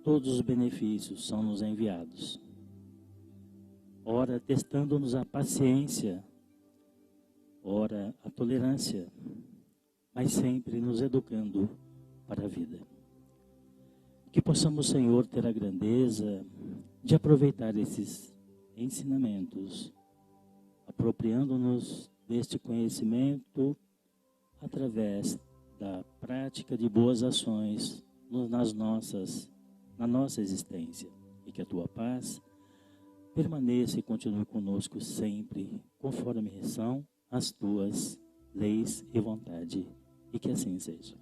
todos os benefícios são nos enviados. Ora, testando-nos a paciência, ora, a tolerância, mas sempre nos educando para a vida. Que possamos, Senhor, ter a grandeza de aproveitar esses ensinamentos, apropriando-nos deste conhecimento através da prática de boas ações na nossa existência. E que a Tua paz permaneça e continue conosco sempre, conforme são as Tuas leis e vontade, e que assim seja.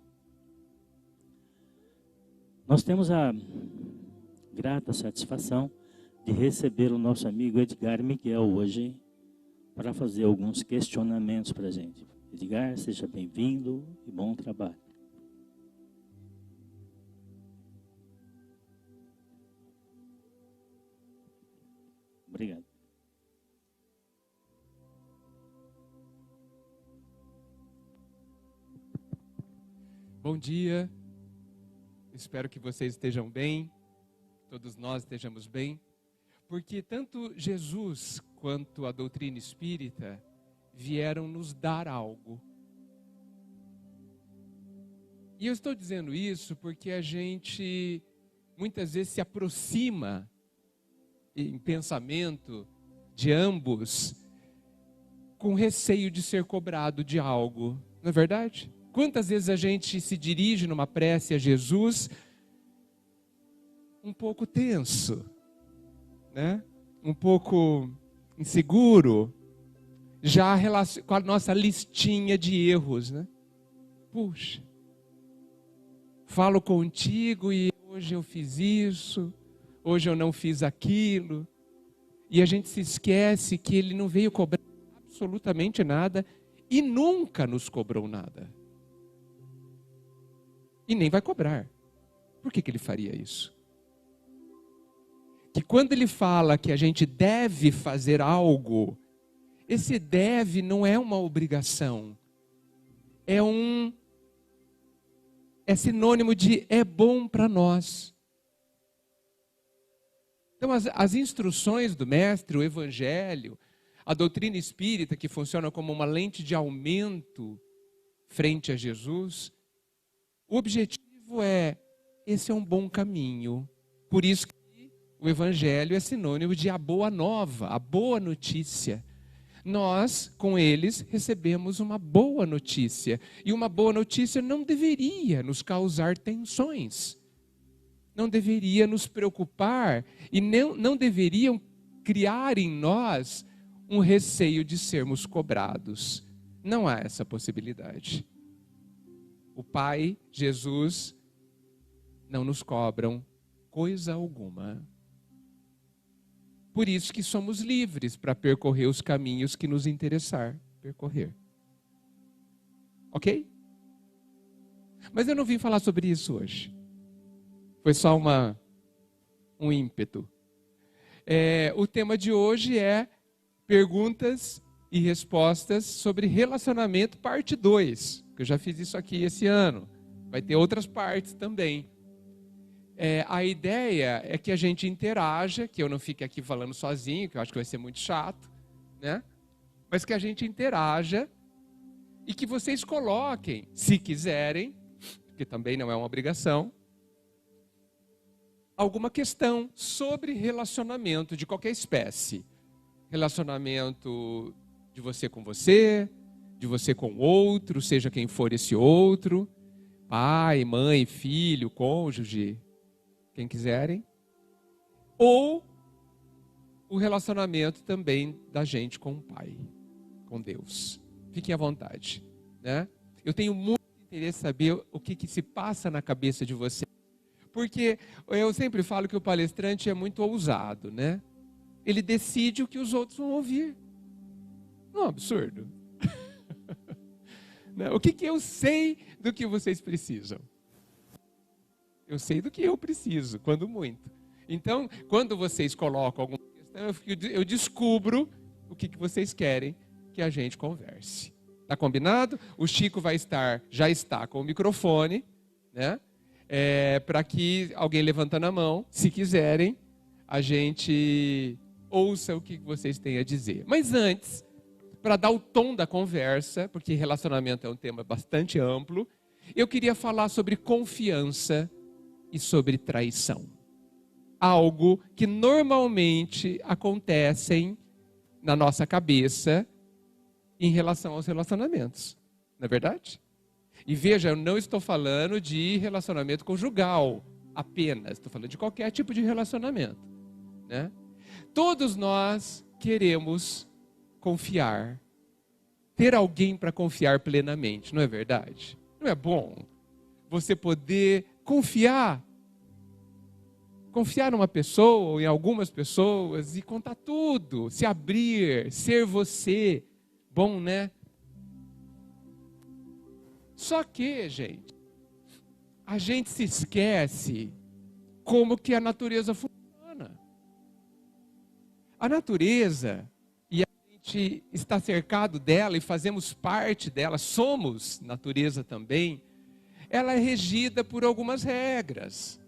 Nós temos a grata satisfação de receber o nosso amigo Edgar Miguel hoje para fazer alguns questionamentos para a gente. Edgar, seja bem-vindo e bom trabalho. Obrigado. Bom dia, espero que vocês estejam bem, todos nós estejamos bem, porque tanto Jesus quanto a doutrina espírita vieram nos dar algo. E eu estou dizendo isso porque a gente muitas vezes se aproxima em pensamento de ambos com receio de ser cobrado de algo, não é verdade? Quantas vezes a gente se dirige numa prece a Jesus um pouco tenso, né? Um pouco inseguro, já com a nossa listinha de erros, né? Puxa, falo contigo e hoje eu fiz isso, hoje eu não fiz aquilo, e a gente se esquece que Ele não veio cobrar absolutamente nada e nunca nos cobrou nada. E nem vai cobrar. Por que Ele faria isso? Que quando Ele fala que a gente deve fazer algo, esse deve não é uma obrigação. É sinônimo de é bom para nós. Então as instruções do Mestre, o Evangelho, a doutrina espírita que funciona como uma lente de aumento frente a Jesus, o objetivo esse é um bom caminho. Por isso que o Evangelho é sinônimo de a boa nova, a boa notícia. Nós, com eles, recebemos uma boa notícia. E uma boa notícia não deveria nos causar tensões. Não deveria nos preocupar e não deveriam criar em nós um receio de sermos cobrados. Não há essa possibilidade. O Pai, Jesus, não nos cobram coisa alguma. Por isso que somos livres para percorrer os caminhos que nos interessar percorrer. Ok? Mas eu não vim falar sobre isso hoje. Foi só um ímpeto. O tema de hoje é perguntas e respostas sobre relacionamento, parte 2. Eu já fiz isso aqui esse ano. Vai ter outras partes também. A ideia é que a gente interaja, que eu não fique aqui falando sozinho, que eu acho que vai ser muito chato, né? Mas que a gente interaja e que vocês coloquem, se quiserem, que também não é uma obrigação, alguma questão sobre relacionamento de qualquer espécie. Relacionamento de você com o outro, seja quem for esse outro, pai, mãe, filho, cônjuge, quem quiserem. Ou o relacionamento também da gente com o Pai, com Deus. Fiquem à vontade, né? Eu tenho muito interesse em saber o que se passa na cabeça de você. Porque eu sempre falo que o palestrante é muito ousado, né? Ele decide o que os outros vão ouvir. Não é um absurdo? O que eu sei do que vocês precisam? Eu sei do que eu preciso, quando muito. Então, quando vocês colocam alguma questão, eu descubro o que vocês querem que a gente converse. Tá combinado? O Chico já está com o microfone, né? para que alguém levantando a mão, se quiserem, a gente ouça o que vocês têm a dizer. Mas antes, para dar o tom da conversa, porque relacionamento é um tema bastante amplo, eu queria falar sobre confiança e sobre traição. Algo que normalmente acontecem na nossa cabeça em relação aos relacionamentos. Não é verdade? E veja, eu não estou falando de relacionamento conjugal apenas, estou falando de qualquer tipo de relacionamento, né? Todos nós queremos confiar, ter alguém para confiar plenamente, não é verdade? Não é bom você poder confiar numa pessoa ou em algumas pessoas e contar tudo, se abrir, ser você. Bom, né? Só que, gente, a gente se esquece como que a natureza funciona. A natureza, e a gente está cercado dela e fazemos parte dela, somos natureza também, ela é regida por algumas regras.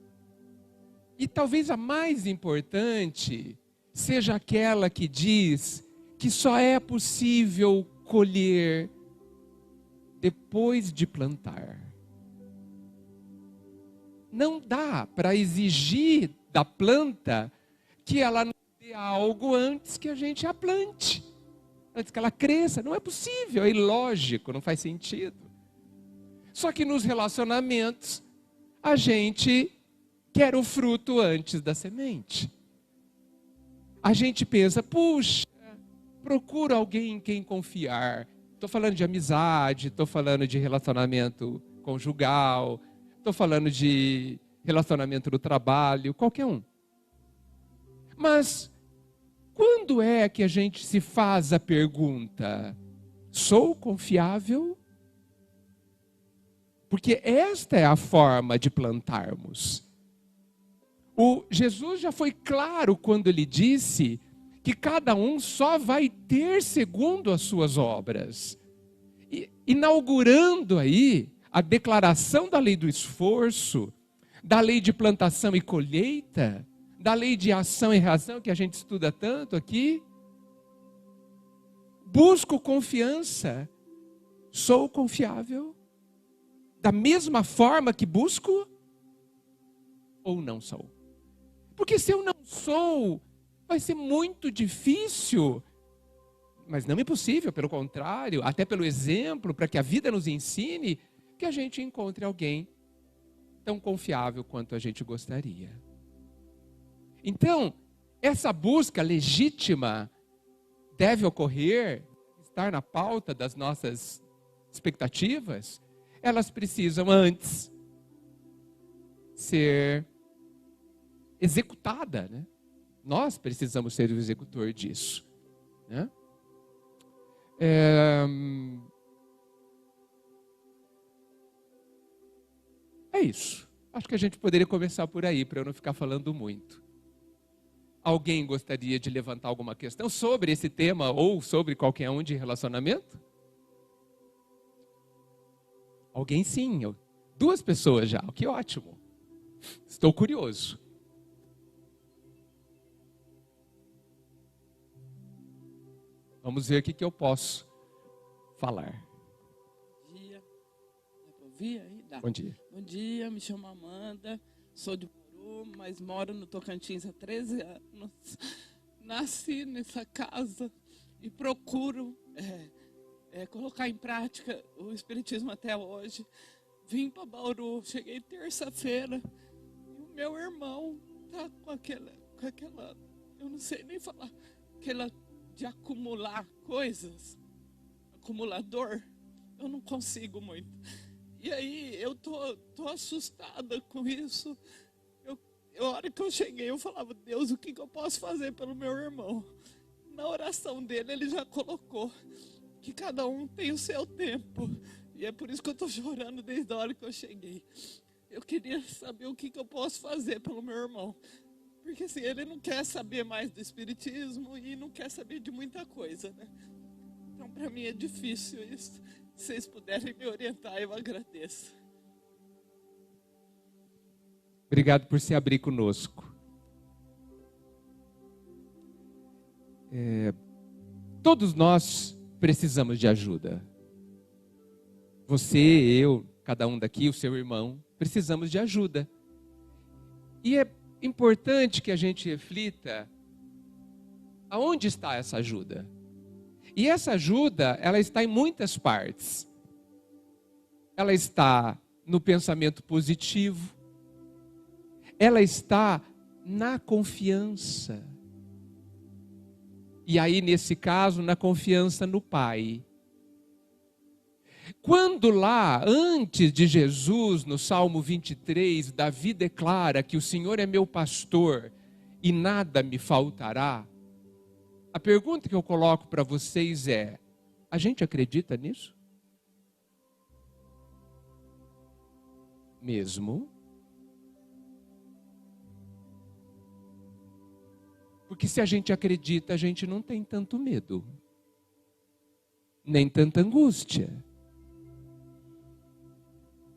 E talvez a mais importante seja aquela que diz que só é possível colher depois de plantar. Não dá para exigir da planta que ela nos dê algo antes que a gente a plante, antes que ela cresça. Não é possível, é ilógico, não faz sentido. Só que nos relacionamentos, a gente quer o fruto antes da semente. A gente pensa, puxa, procura alguém em quem confiar. Estou falando de amizade, estou falando de relacionamento conjugal, estou falando de relacionamento no trabalho, qualquer um. Mas quando é que a gente se faz a pergunta, sou confiável? Porque esta é a forma de plantarmos. O Jesus já foi claro quando ele disse que cada um só vai ter segundo as suas obras. Inaugurando aí a declaração da lei do esforço, da lei de plantação e colheita, da lei de ação e reação que a gente estuda tanto aqui. Busco confiança, sou confiável, da mesma forma que busco ou não sou? Porque se eu não sou, vai ser muito difícil, mas não impossível, pelo contrário, até pelo exemplo, para que a vida nos ensine, que a gente encontre alguém tão confiável quanto a gente gostaria. Então, essa busca legítima deve ocorrer, estar na pauta das nossas expectativas, elas precisam antes ser executada, né? Nós precisamos ser o executor disso, né? É isso. Acho que a gente poderia começar por aí, para eu não ficar falando muito. Alguém gostaria de levantar alguma questão sobre esse tema ou sobre qualquer um de relacionamento? Alguém sim. 2 pessoas já, que ótimo. Estou curioso. Vamos ver o que eu posso falar. Bom dia. Dá para ouvir aí? Dá. Bom dia. Bom dia, me chamo Amanda, sou de Bauru, mas moro no Tocantins há 13 anos. Nasci nessa casa e procuro colocar em prática o Espiritismo até hoje. Vim para Bauru, cheguei terça-feira e o meu irmão está com aquela, eu não sei nem falar, aquela de acumular coisas, acumulador, eu não consigo muito. E aí eu tô assustada com isso. A hora que eu cheguei, eu falava, Deus, o que eu posso fazer pelo meu irmão? Na oração dele, ele já colocou que cada um tem o seu tempo. E é por isso que eu estou chorando desde a hora que eu cheguei. Eu queria saber o que eu posso fazer pelo meu irmão. Porque assim, ele não quer saber mais do Espiritismo e não quer saber de muita coisa, né? Então, para mim é difícil isso. Se vocês puderem me orientar, eu agradeço. Obrigado por se abrir conosco. Todos nós precisamos de ajuda. Você, eu, cada um daqui, o seu irmão, precisamos de ajuda. E é importante que a gente reflita aonde está essa ajuda. E essa ajuda, ela está em muitas partes. Ela está no pensamento positivo. Ela está na confiança. E aí, nesse caso, na confiança no Pai. Quando lá, antes de Jesus, no Salmo 23, Davi declara que o Senhor é meu pastor e nada me faltará, a pergunta que eu coloco para vocês é: a gente acredita nisso? Mesmo? Porque se a gente acredita, a gente não tem tanto medo, nem tanta angústia.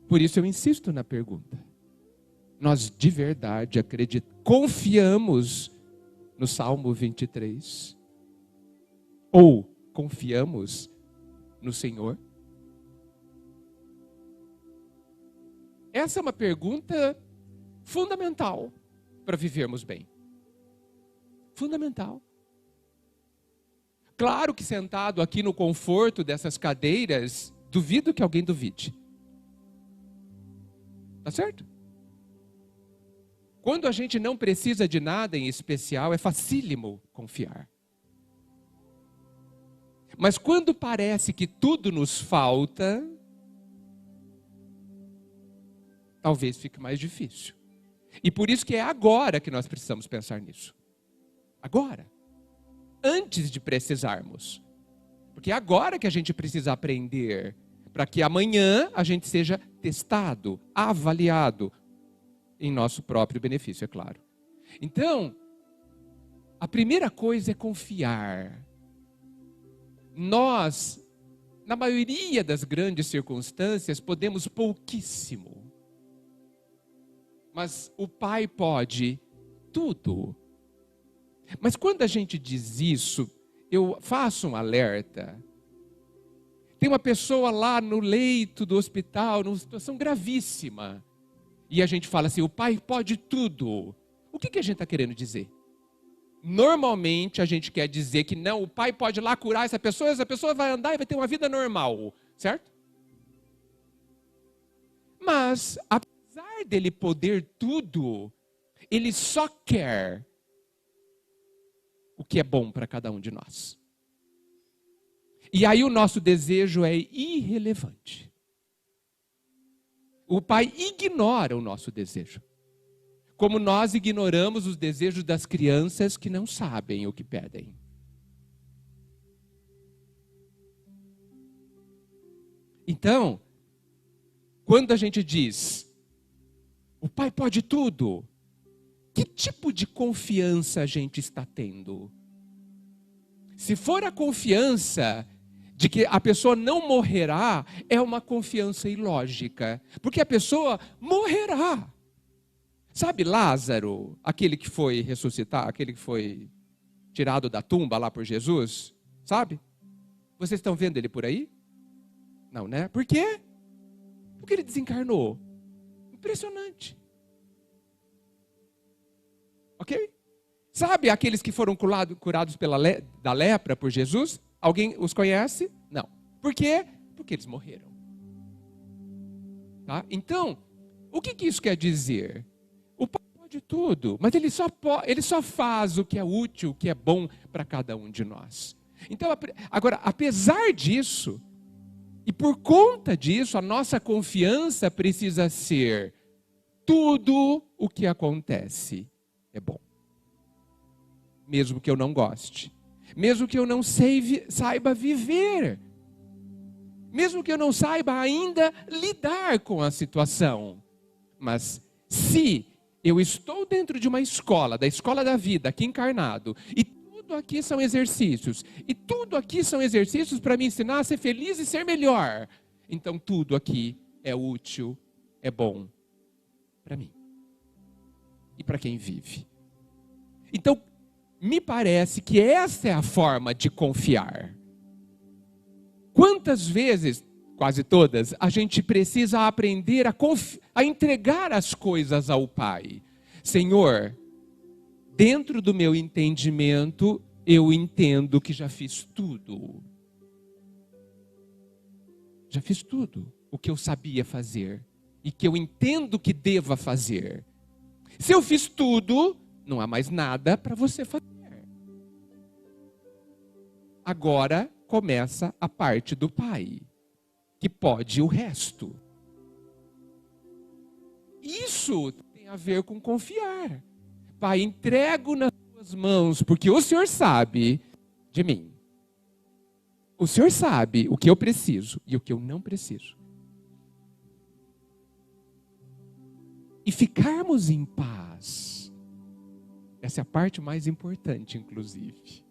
Por isso eu insisto na pergunta. Nós de verdade acreditamos, confiamos no Salmo 23? Ou confiamos no Senhor? Essa é uma pergunta fundamental para vivermos bem. Fundamental. Claro que sentado aqui no conforto dessas cadeiras, duvido que alguém duvide. Tá certo? Quando a gente não precisa de nada em especial, é facílimo confiar. Mas quando parece que tudo nos falta, talvez fique mais difícil. E por isso que é agora que nós precisamos pensar nisso. Agora. Antes de precisarmos. Porque é agora que a gente precisa aprender, para que amanhã a gente seja testado, avaliado, em nosso próprio benefício, é claro. Então, a primeira coisa é confiar. Nós, na maioria das grandes circunstâncias, podemos pouquíssimo. Mas o Pai pode tudo. Mas quando a gente diz isso, eu faço um alerta. Tem uma pessoa lá no leito do hospital, numa situação gravíssima. E a gente fala assim, o Pai pode tudo. O que a gente está querendo dizer? Normalmente a gente quer dizer que não, o Pai pode ir lá curar essa pessoa vai andar e vai ter uma vida normal, certo? Mas, apesar dele poder tudo, ele só quer o que é bom para cada um de nós. E aí o nosso desejo é irrelevante. O Pai ignora o nosso desejo. Como nós ignoramos os desejos das crianças que não sabem o que pedem. Então, quando a gente diz, o Pai pode tudo, que tipo de confiança a gente está tendo? Se for a confiança de que a pessoa não morrerá, é uma confiança ilógica, porque a pessoa morrerá. Sabe Lázaro, aquele que foi ressuscitar, aquele que foi tirado da tumba lá por Jesus? Sabe? Vocês estão vendo ele por aí? Não, né? Por quê? Porque ele desencarnou. Impressionante. Ok? Sabe aqueles que foram curados da lepra por Jesus? Alguém os conhece? Não. Por quê? Porque eles morreram. Tá? Então, o que isso quer dizer? O Pai pode tudo, mas ele só faz o que é útil, o que é bom para cada um de nós. Então, agora, apesar disso, e por conta disso, a nossa confiança precisa ser: tudo o que acontece é bom. Mesmo que eu não goste. Mesmo que eu não saiba viver. Mesmo que eu não saiba ainda lidar com a situação. Mas se eu estou dentro de uma escola, da escola da vida, aqui encarnado, e tudo aqui são exercícios, e tudo aqui são exercícios para me ensinar a ser feliz e ser melhor, então tudo aqui é útil, é bom para mim. e para quem vive. Então, me parece que essa é a forma de confiar. Quantas vezes, quase todas, a gente precisa aprender a entregar as coisas ao Pai. Senhor, dentro do meu entendimento, eu entendo que já fiz tudo. Já fiz tudo o que eu sabia fazer e que eu entendo que deva fazer. Se eu fiz tudo, não há mais nada para você fazer. Agora começa a parte do Pai, que pode o resto. Isso tem a ver com confiar. Pai, entrego nas tuas mãos, porque o Senhor sabe de mim. O Senhor sabe o que eu preciso e o que eu não preciso. E ficarmos em paz. Essa é a parte mais importante, inclusive.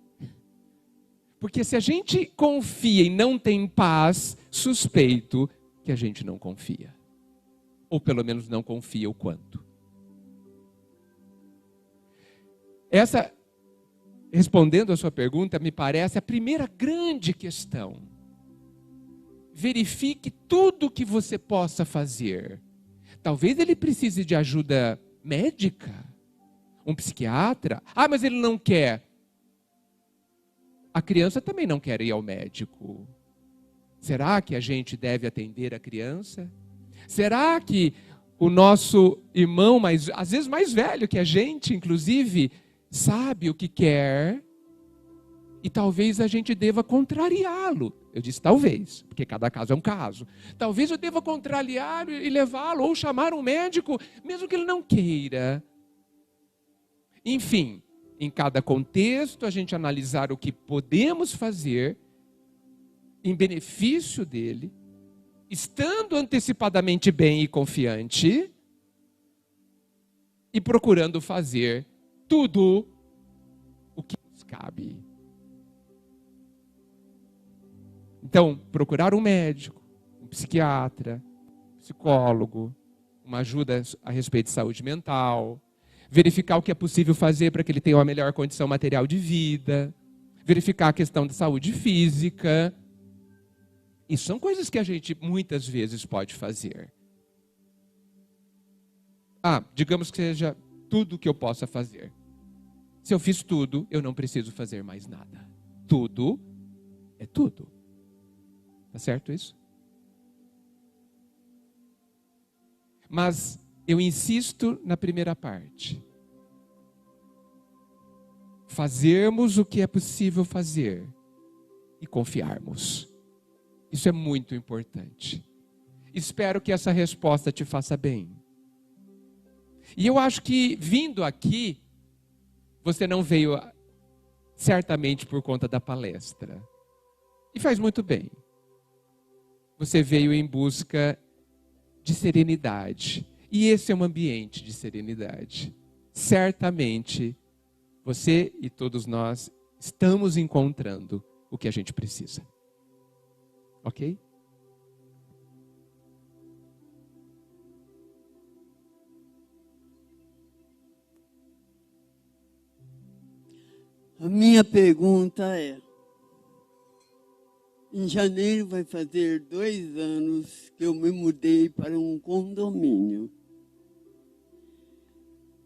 Porque se a gente confia e não tem paz, suspeito que a gente não confia. Ou pelo menos não confia o quanto. Essa, respondendo a sua pergunta, me parece a primeira grande questão. Verifique tudo o que você possa fazer. Talvez ele precise de ajuda médica, um psiquiatra. Ah, mas ele não quer. A criança também não quer ir ao médico. Será que a gente deve atender a criança? Será que o nosso irmão, às vezes mais velho que a gente, inclusive, sabe o que quer? E talvez a gente deva contrariá-lo. Eu disse talvez, porque cada caso é um caso. Talvez eu deva contrariá-lo e levá-lo, ou chamar um médico, mesmo que ele não queira. Enfim, em cada contexto, a gente analisar o que podemos fazer em benefício dele, estando antecipadamente bem e confiante, e procurando fazer tudo o que nos cabe. Então, procurar um médico, um psiquiatra, um psicólogo, uma ajuda a respeito de saúde mental, verificar o que é possível fazer para que ele tenha uma melhor condição material de vida, verificar a questão da saúde física. Isso são coisas que a gente muitas vezes pode fazer. Digamos que seja tudo o que eu possa fazer. Se eu fiz tudo, eu não preciso fazer mais nada. Tudo é tudo. Tá certo isso? Mas eu insisto na primeira parte. Fazermos o que é possível fazer e confiarmos. Isso é muito importante. Espero que essa resposta te faça bem. E eu acho que vindo aqui, você não veio certamente por conta da palestra. E faz muito bem. Você veio em busca de serenidade. E esse é um ambiente de serenidade. Certamente, você e todos nós estamos encontrando o que a gente precisa. Ok? A minha pergunta é: em janeiro vai fazer 2 anos que eu me mudei para um condomínio.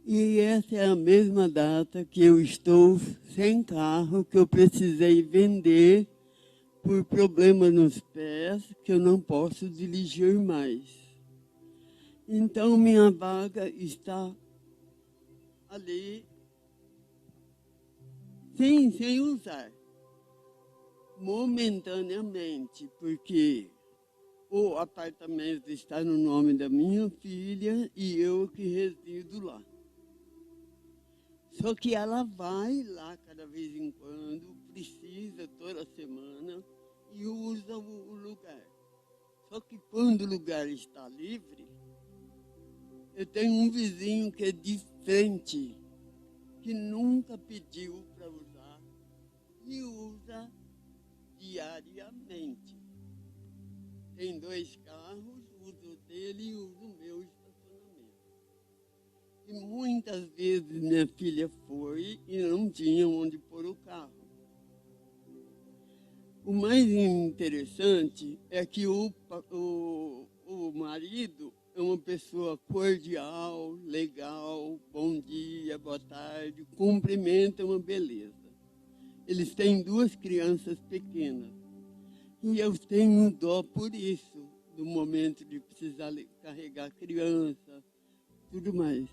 E essa é a mesma data que eu estou sem carro, que eu precisei vender por problemas nos pés, que eu não posso dirigir mais. Então, minha vaga está ali, sem usar, momentaneamente, porque o apartamento está no nome da minha filha e eu que resido lá. Só que ela vai lá cada vez em quando, precisa toda semana e usa o lugar. Só que quando o lugar está livre, eu tenho um vizinho que é de frente, que nunca pediu para usar e usa diariamente. Tem 2 carros, uso o dele e uso o meu estacionamento. E muitas vezes minha filha foi e não tinha onde pôr o carro. O mais interessante é que o marido é uma pessoa cordial, legal, bom dia, boa tarde, cumprimenta, uma beleza. Eles têm 2 crianças pequenas. E eu tenho dó por isso, do momento de precisar carregar criança, tudo mais.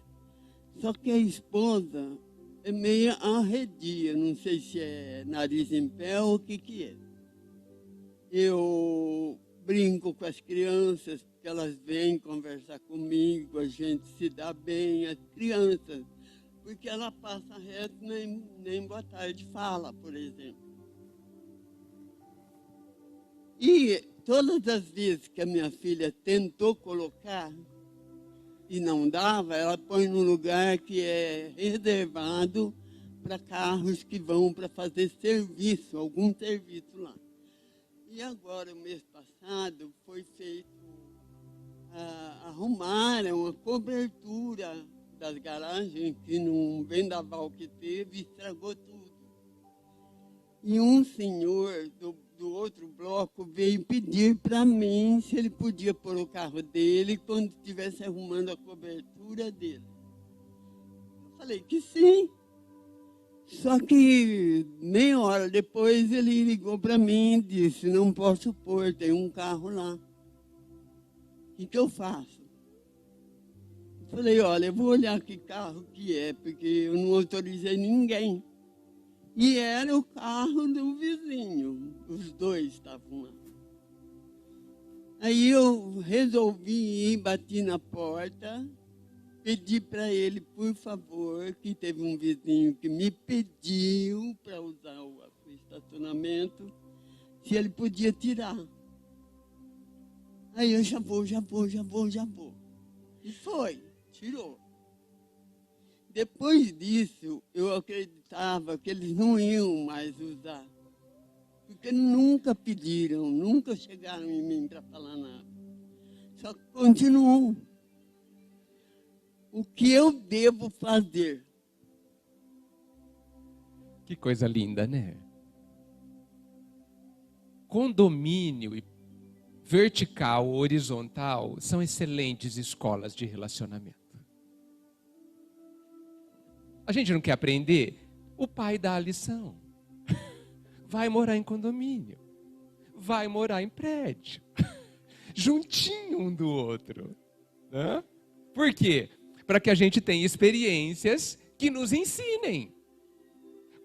Só que a esposa é meio arredia, não sei se é nariz em pé ou o que é. Eu brinco com as crianças, porque elas vêm conversar comigo, a gente se dá bem, as crianças, porque ela passa reto, nem boa tarde fala, por exemplo. E todas as vezes que a minha filha tentou colocar e não dava, ela põe num lugar que é reservado para carros que vão para fazer serviço, algum serviço lá. E agora, o mês passado, foi feito, arrumaram uma cobertura das garagens, que num vendaval que teve, estragou tudo. E um senhor do outro bloco veio pedir para mim se ele podia pôr o carro dele quando estivesse arrumando a cobertura dele. Eu falei que sim. Só que meia hora depois ele ligou para mim e disse, não posso pôr, tem um carro lá. O que eu faço? Eu falei, olha, eu vou olhar que carro que é, porque eu não autorizei ninguém. E era o carro do vizinho, os 2 estavam lá. Aí eu resolvi ir, bati na porta, pedi para ele, por favor, que teve um vizinho que me pediu para usar o estacionamento, se ele podia tirar. Aí eu já vou. E foi, tirou. Depois disso, eu acreditava que eles não iam mais usar, porque nunca pediram, nunca chegaram em mim para falar nada. Só que continuam. O que eu devo fazer? Que coisa linda, né? Condomínio e vertical ou horizontal são excelentes escolas de relacionamento. A gente não quer aprender? O pai dá a lição. Vai morar em condomínio. Vai morar em prédio. Juntinho um do outro. Né? Por quê? Para que a gente tenha experiências que nos ensinem.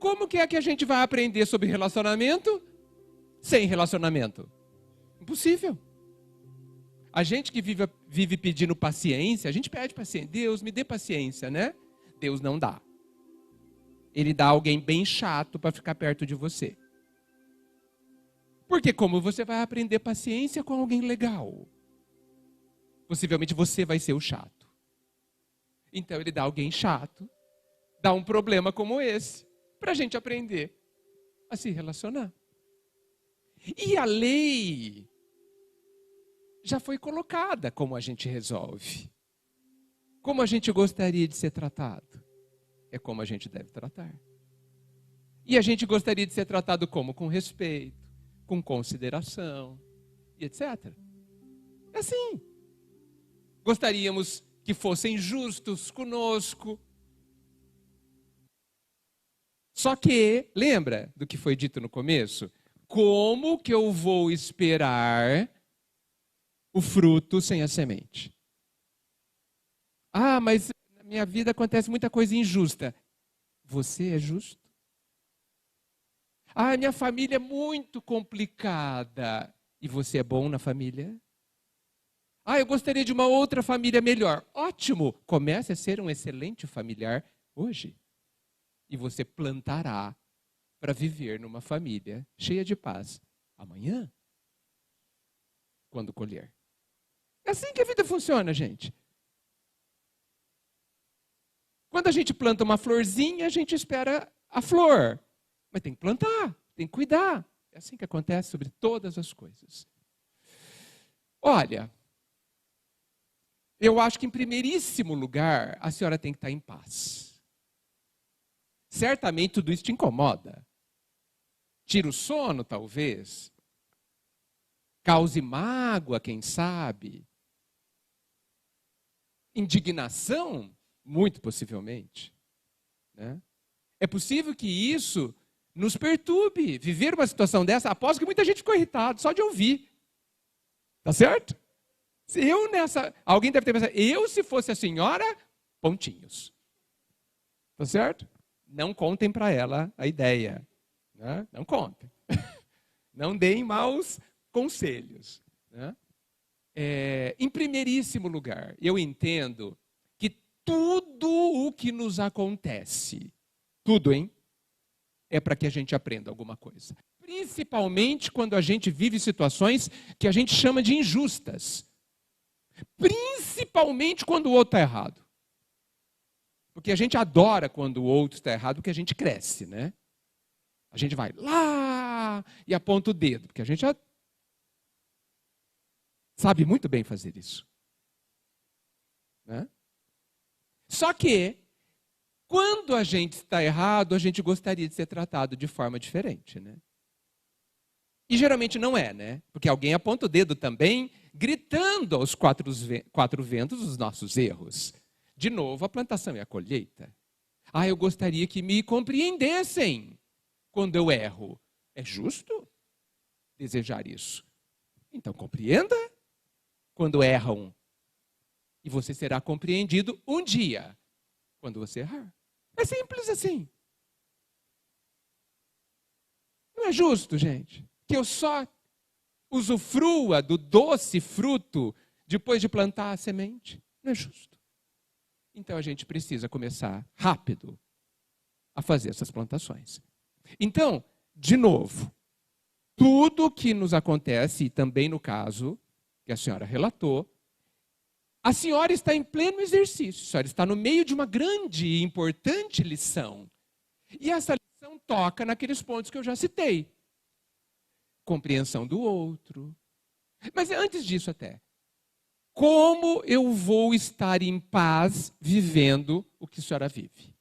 Como que é que a gente vai aprender sobre relacionamento sem relacionamento? Impossível. A gente que vive pedindo paciência, a gente pede paciência. Deus, me dê paciência, né? Deus não dá. Ele dá alguém bem chato para ficar perto de você. Porque como você vai aprender paciência com alguém legal? Possivelmente você vai ser o chato. Então ele dá alguém chato, dá um problema como esse, para a gente aprender a se relacionar. E a lei já foi colocada como a gente resolve. Como a gente gostaria de ser tratado? É como a gente deve tratar. E a gente gostaria de ser tratado como? Com respeito, com consideração, e etc. É assim. Gostaríamos que fossem justos conosco. Só que, lembra do que foi dito no começo? Como que eu vou esperar o fruto sem a semente? Ah, mas na minha vida acontece muita coisa injusta. Você é justo? Ah, minha família é muito complicada. E você é bom na família? Ah, eu gostaria de uma outra família melhor. Ótimo! Comece a ser um excelente familiar hoje. E você plantará para viver numa família cheia de paz amanhã, quando colher. É assim que a vida funciona, gente. Quando a gente planta uma florzinha, a gente espera a flor. Mas tem que plantar, tem que cuidar. É assim que acontece sobre todas as coisas. Olha, eu acho que, em primeiríssimo lugar, a senhora tem que estar em paz. Certamente tudo isso te incomoda. Tira o sono, talvez. Cause mágoa, quem sabe. Indignação, muito possivelmente. Né? É possível que isso nos perturbe. Viver uma situação dessa, aposto que muita gente ficou irritado só de ouvir. Tá certo? Alguém deve ter pensado, se fosse a senhora, pontinhos. Tá certo? Não contem para ela a ideia. Né? Não contem. Não deem maus conselhos. Né? Em primeiríssimo lugar, eu entendo que tudo o que nos acontece, tudo, é para que a gente aprenda alguma coisa. Principalmente quando a gente vive situações que a gente chama de injustas. Principalmente quando o outro está errado. Porque a gente adora quando o outro está errado, porque a gente cresce, né? A gente vai lá e aponta o dedo, porque a gente já sabe muito bem fazer isso. Né? Só que, quando a gente está errado, a gente gostaria de ser tratado de forma diferente, né? E geralmente não é, né? Porque alguém aponta o dedo também, gritando aos quatro ventos os nossos erros. De novo, a plantação e a colheita. Eu gostaria que me compreendessem quando eu erro. É justo desejar isso. Então, compreenda quando erram. E você será compreendido um dia, quando você errar. É simples assim. Não é justo, gente, que eu só usufrua do doce fruto depois de plantar a semente. Não é justo. Então a gente precisa começar rápido a fazer essas plantações. Então, de novo, tudo que nos acontece, e também no caso que a senhora relatou, a senhora está em pleno exercício, a senhora está no meio de uma grande e importante lição. E essa lição toca naqueles pontos que eu já citei. Compreensão do outro. Mas antes disso até, como eu vou estar em paz vivendo o que a senhora vive?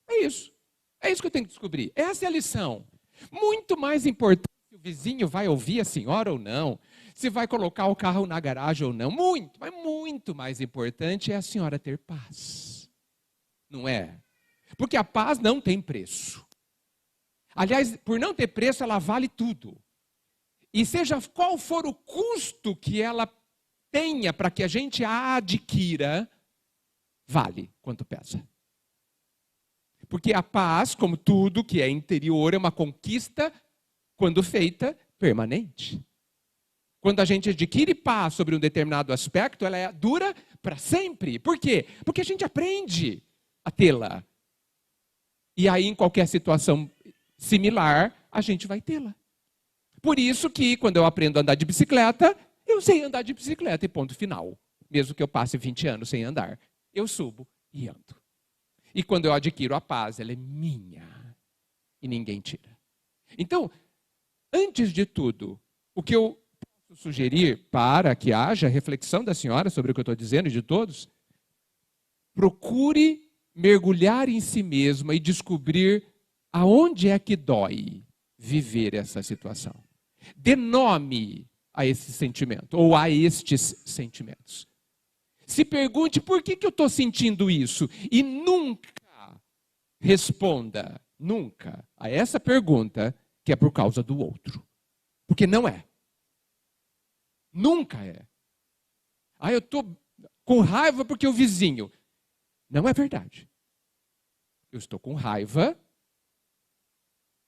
É isso. É isso que eu tenho que descobrir. Essa é a lição. Muito mais importante se o vizinho vai ouvir a senhora ou não, se vai colocar o carro na garagem ou não. Mas muito mais importante é a senhora ter paz. Não é? Porque a paz não tem preço. Aliás, por não ter preço, ela vale tudo. E seja qual for o custo que ela tenha para que a gente a adquira, vale quanto pesa. Porque a paz, como tudo que é interior, é uma conquista, quando feita, permanente. Quando a gente adquire paz sobre um determinado aspecto, ela dura para sempre. Por quê? Porque a gente aprende a tê-la. E aí, em qualquer situação similar, a gente vai tê-la. Por isso que, quando eu aprendo a andar de bicicleta, eu sei andar de bicicleta e ponto final. Mesmo que eu passe 20 anos sem andar, eu subo e ando. E quando eu adquiro a paz, ela é minha. E ninguém tira. Então, antes de tudo, o que eu posso sugerir para que haja reflexão da senhora sobre o que eu estou dizendo e de todos, procure mergulhar em si mesma e descobrir aonde é que dói viver essa situação. Dê nome a esse sentimento, ou a estes sentimentos. Se pergunte por que eu estou sentindo isso e nunca responda, nunca, a essa pergunta que é por causa do outro. Porque não é. Nunca é. Eu estou com raiva porque o vizinho. Não é verdade. Eu estou com raiva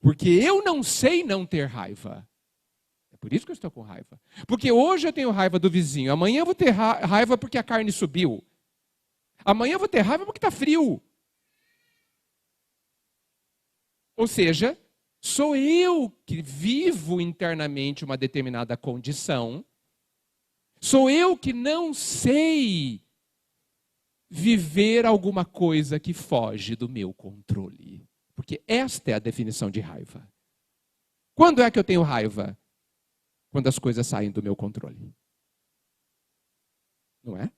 porque eu não sei não ter raiva. É por isso que eu estou com raiva. Porque hoje eu tenho raiva do vizinho. Amanhã eu vou ter raiva porque a carne subiu. Amanhã eu vou ter raiva porque está frio. Ou seja, sou eu que vivo internamente uma determinada condição. Sou eu que não sei viver alguma coisa que foge do meu controle. Porque esta é a definição de raiva. Quando é que eu tenho raiva? Quando as coisas saem do meu controle. Não é?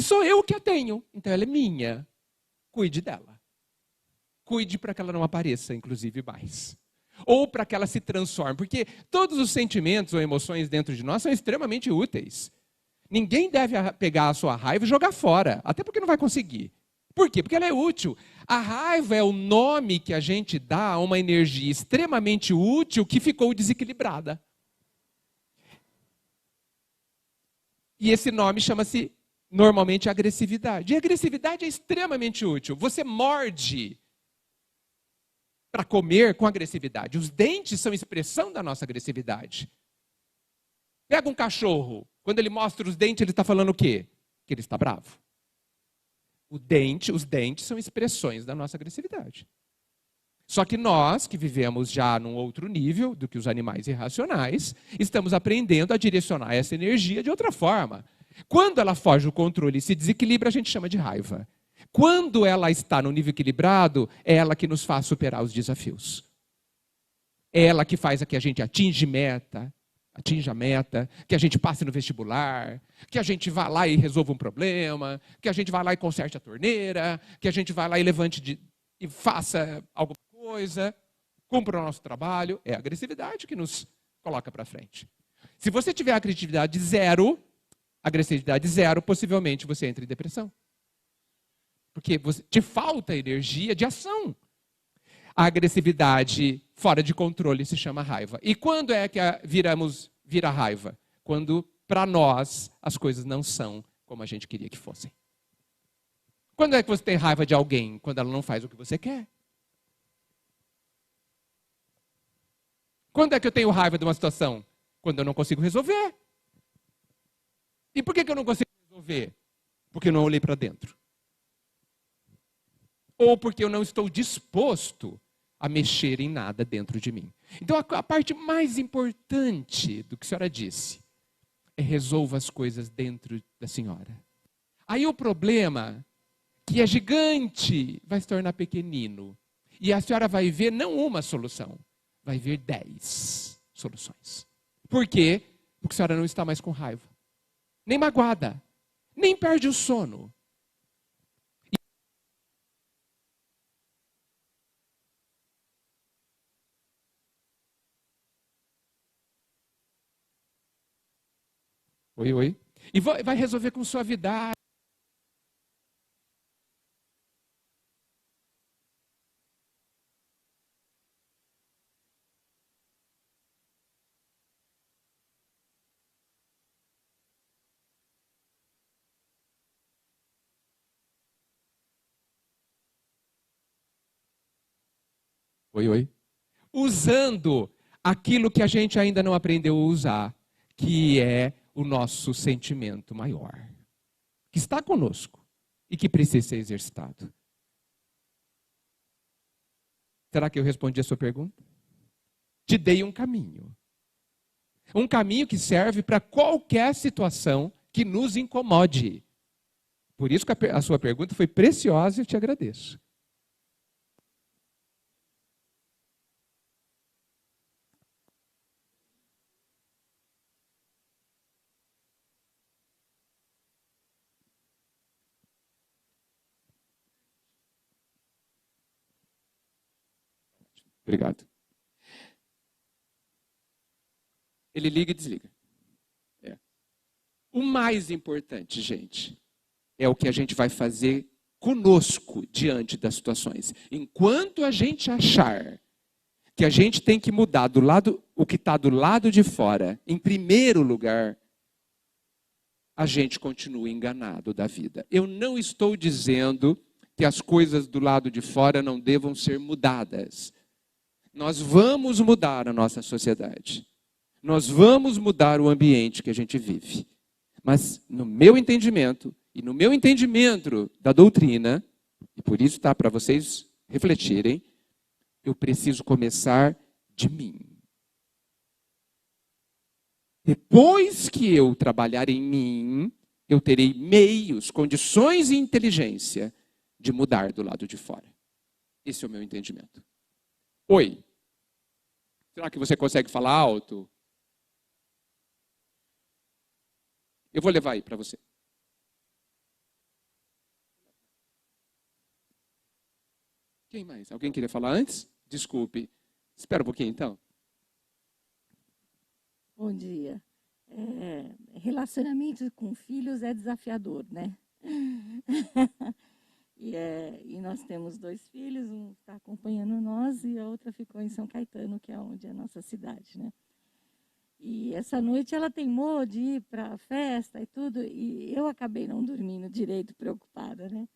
sou eu que a tenho, então ela é minha. Cuide dela. Cuide para que ela não apareça, inclusive, mais. Ou para que ela se transforme. Porque todos os sentimentos ou emoções dentro de nós são extremamente úteis. Ninguém deve pegar a sua raiva e jogar fora, até porque não vai conseguir. Por quê? Porque ela é útil. A raiva é o nome que a gente dá a uma energia extremamente útil que ficou desequilibrada. E esse nome chama-se, normalmente, agressividade. E a agressividade é extremamente útil. Você morde para comer com agressividade. Os dentes são expressão da nossa agressividade. Pega um cachorro, quando ele mostra os dentes, ele está falando o quê? Que ele está bravo. Os dentes são expressões da nossa agressividade. Só que nós, que vivemos já num outro nível do que os animais irracionais, estamos aprendendo a direcionar essa energia de outra forma. Quando ela foge do controle e se desequilibra, a gente chama de raiva. Quando ela está no nível equilibrado, é ela que nos faz superar os desafios. É ela que faz que a gente atinja a meta, que a gente passe no vestibular, que a gente vá lá e resolva um problema, que a gente vá lá e conserte a torneira, que a gente vá lá e levante e faça alguma coisa, cumpra o nosso trabalho. É a agressividade que nos coloca para frente. Se você tiver agressividade zero, possivelmente você entra em depressão. Porque te falta energia de ação. A agressividade fora de controle se chama raiva. E quando é que vira raiva? Quando, para nós, as coisas não são como a gente queria que fossem. Quando é que você tem raiva de alguém? Quando ela não faz o que você quer. Quando é que eu tenho raiva de uma situação? Quando eu não consigo resolver. E por que eu não consigo resolver? Porque eu não olhei para dentro. Ou porque eu não estou disposto a mexer em nada dentro de mim. Então, a parte mais importante do que a senhora disse é resolva as coisas dentro da senhora. Aí o problema, que é gigante, vai se tornar pequenino. E a senhora vai ver não uma solução, vai ver 10 soluções. Por quê? Porque a senhora não está mais com raiva, nem magoada, nem perde o sono. Oi. E vai resolver com suavidade. Oi. Usando aquilo que a gente ainda não aprendeu a usar, que é o nosso sentimento maior, que está conosco e que precisa ser exercitado. Será que eu respondi a sua pergunta? Te dei um caminho. Um caminho que serve para qualquer situação que nos incomode. Por isso que a sua pergunta foi preciosa e eu te agradeço. Obrigado. Ele liga e desliga. O mais importante, gente, é o que a gente vai fazer conosco diante das situações. Enquanto a gente achar que a gente tem que mudar o que está do lado de fora, em primeiro lugar, a gente continua enganado da vida. Eu não estou dizendo que as coisas do lado de fora não devam ser mudadas. Nós vamos mudar a nossa sociedade. Nós vamos mudar o ambiente que a gente vive. Mas no meu entendimento, e no meu entendimento da doutrina, e por isso está para vocês refletirem, eu preciso começar de mim. Depois que eu trabalhar em mim, eu terei meios, condições e inteligência de mudar do lado de fora. Esse é o meu entendimento. Oi. Será que você consegue falar alto? Eu vou levar aí para você. Quem mais? Alguém queria falar antes? Desculpe. Espera um pouquinho, então. Bom dia. Relacionamento com filhos é desafiador, né? E nós temos 2 filhos, um está acompanhando nós e a outra ficou em São Caetano, que é onde é a nossa cidade, né? E essa noite ela teimou de ir para a festa e tudo, e eu acabei não dormindo direito, preocupada, né?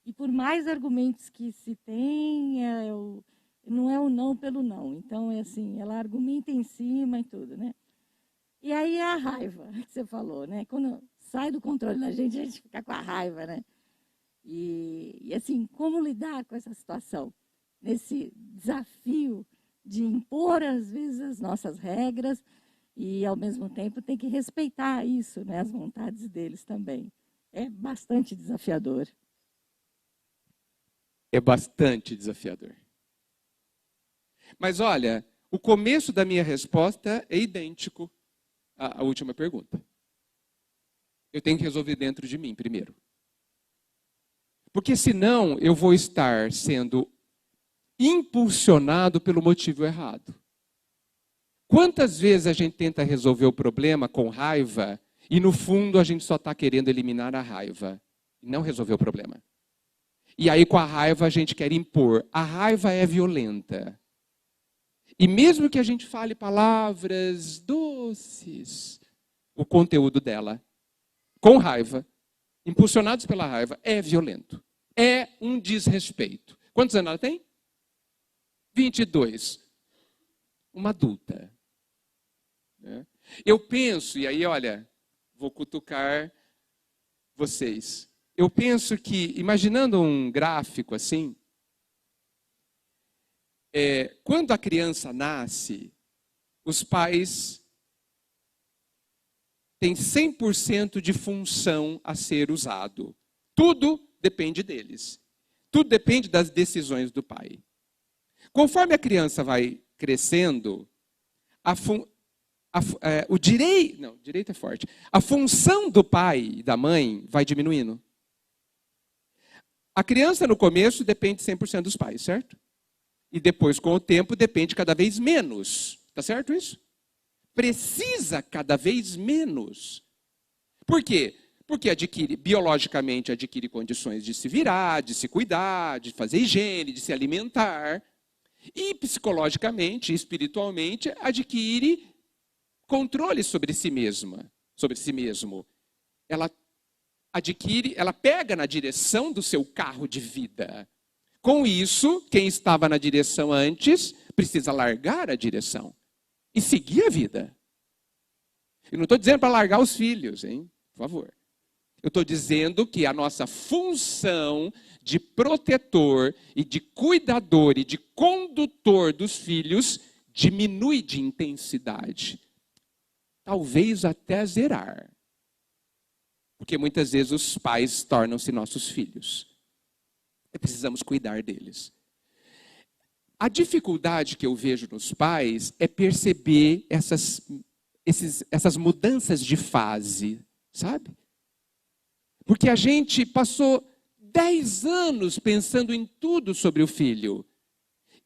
E por mais argumentos que se tem, não é o não pelo não. Então, é assim, ela argumenta em cima e tudo, né? E aí é a raiva que você falou, né? Quando sai do controle da gente, a gente fica com a raiva, né? E assim, como lidar com essa situação? Nesse desafio de impor, às vezes, as nossas regras e, ao mesmo tempo, tem que respeitar isso, né? As vontades deles também. É bastante desafiador. É bastante desafiador. Mas olha, o começo da minha resposta é idêntico à última pergunta. Eu tenho que resolver dentro de mim primeiro. Porque senão eu vou estar sendo impulsionado pelo motivo errado. Quantas vezes a gente tenta resolver o problema com raiva e no fundo a gente só está querendo eliminar a raiva e não resolver o problema? E aí, com a raiva, a gente quer impor. A raiva é violenta. E mesmo que a gente fale palavras doces, o conteúdo dela, com raiva, impulsionados pela raiva, é violento. É um desrespeito. Quantos anos ela tem? 22. Uma adulta. Eu penso, e aí, olha, vou cutucar vocês. Eu penso que, imaginando um gráfico assim, quando a criança nasce, os pais têm 100% de função a ser usado. Tudo depende deles. Tudo depende das decisões do pai. Conforme a criança vai crescendo, direito é forte. A função do pai e da mãe vai diminuindo. A criança, no começo, depende 100% dos pais, certo? E depois, com o tempo, depende cada vez menos. Tá certo isso? Precisa cada vez menos. Por quê? Porque biologicamente adquire condições de se virar, de se cuidar, de fazer higiene, de se alimentar. E psicologicamente, espiritualmente, adquire controle sobre si mesma, sobre si mesmo. Ela pega na direção do seu carro de vida. Com isso, quem estava na direção antes precisa largar a direção e seguir a vida. Eu não estou dizendo para largar os filhos, hein? Por favor. Eu estou dizendo que a nossa função de protetor e de cuidador e de condutor dos filhos diminui de intensidade. Talvez até zerar. Porque muitas vezes os pais tornam-se nossos filhos. E precisamos cuidar deles. A dificuldade que eu vejo nos pais é perceber essas mudanças de fase, sabe? Porque a gente passou 10 anos pensando em tudo sobre o filho.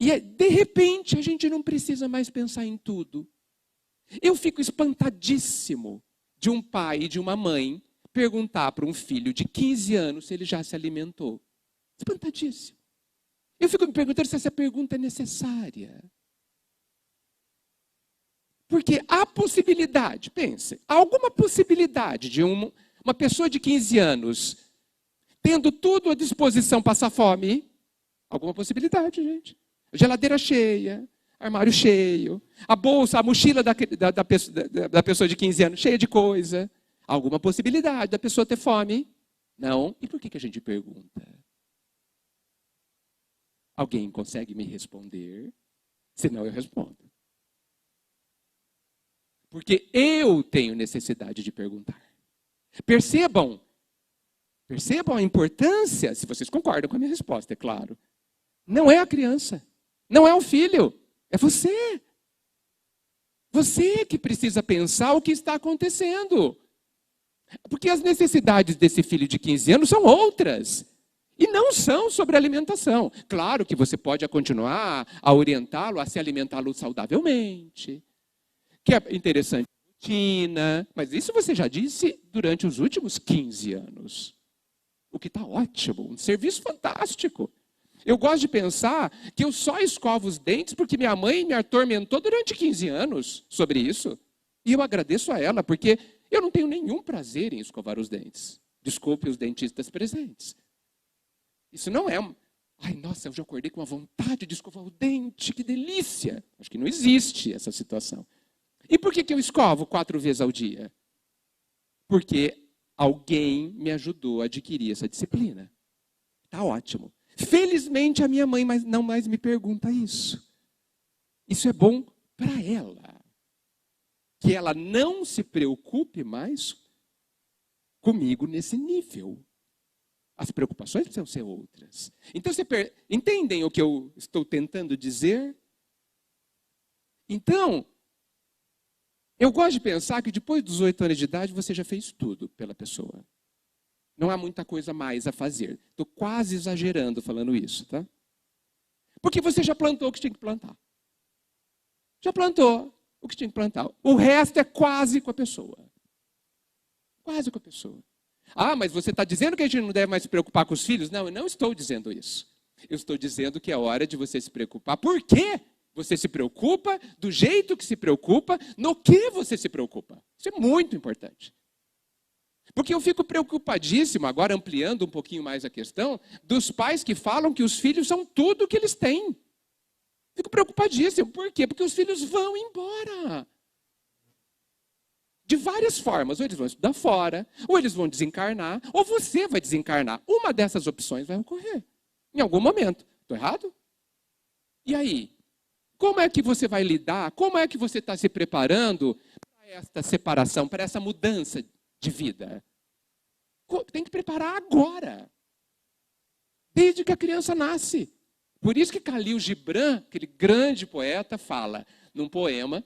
E de repente a gente não precisa mais pensar em tudo. Eu fico espantadíssimo de um pai e de uma mãe perguntar para um filho de 15 anos se ele já se alimentou. Espantadíssimo. Eu fico me perguntando se essa pergunta é necessária. Porque há possibilidade, pense, há alguma possibilidade de uma pessoa de 15 anos tendo tudo à disposição passar fome? Alguma possibilidade, gente. Geladeira cheia, armário cheio, a bolsa, a mochila da pessoa de 15 anos cheia de coisa. Alguma possibilidade da pessoa ter fome? Não. E por que a gente pergunta? Alguém consegue me responder? Senão eu respondo. Porque eu tenho necessidade de perguntar. Percebam a importância, se vocês concordam com a minha resposta, é claro. Não é a criança, não é o filho, é você. Você que precisa pensar o que está acontecendo. Porque as necessidades desse filho de 15 anos são outras. E não são sobre alimentação. Claro que você pode continuar a orientá-lo a se alimentá-lo saudavelmente, que é interessante a rotina, mas isso você já disse durante os últimos 15 anos. O que está ótimo, um serviço fantástico. Eu gosto de pensar que eu só escovo os dentes porque minha mãe me atormentou durante 15 anos sobre isso. E eu agradeço a ela, porque eu não tenho nenhum prazer em escovar os dentes. Desculpe os dentistas presentes. Isso não é... Ai, nossa, eu já acordei com uma vontade de escovar o dente, que delícia. Acho que não existe essa situação. E por que eu escovo 4 vezes ao dia? Porque alguém me ajudou a adquirir essa disciplina. Está ótimo. Felizmente a minha mãe não mais me pergunta isso. Isso é bom para ela. Que ela não se preocupe mais comigo nesse nível. As preocupações precisam ser outras. Então, entendem o que eu estou tentando dizer? Então, eu gosto de pensar que depois dos 8 anos de idade, você já fez tudo pela pessoa. Não há muita coisa mais a fazer. Estou quase exagerando falando isso, tá? Porque você já plantou o que tinha que plantar. Já plantou o que tinha que plantar. O resto é quase com a pessoa. Quase com a pessoa. Ah, mas você está dizendo que a gente não deve mais se preocupar com os filhos? Não, eu não estou dizendo isso. Eu estou dizendo que é hora de você se preocupar. Por quê? Você se preocupa do jeito que se preocupa, no que você se preocupa. Isso é muito importante. Porque eu fico preocupadíssimo, agora ampliando um pouquinho mais a questão, dos pais que falam que os filhos são tudo o que eles têm. Fico preocupadíssimo. Por quê? Porque os filhos vão embora. De várias formas. Ou eles vão estudar fora, ou eles vão desencarnar, ou você vai desencarnar. Uma dessas opções vai ocorrer. Em algum momento. Estou errado? E aí? Como é que você vai lidar? Como é que você está se preparando para esta separação, para essa mudança de vida? Tem que preparar agora. Desde que a criança nasce. Por isso que Khalil Gibran, aquele grande poeta, fala num poema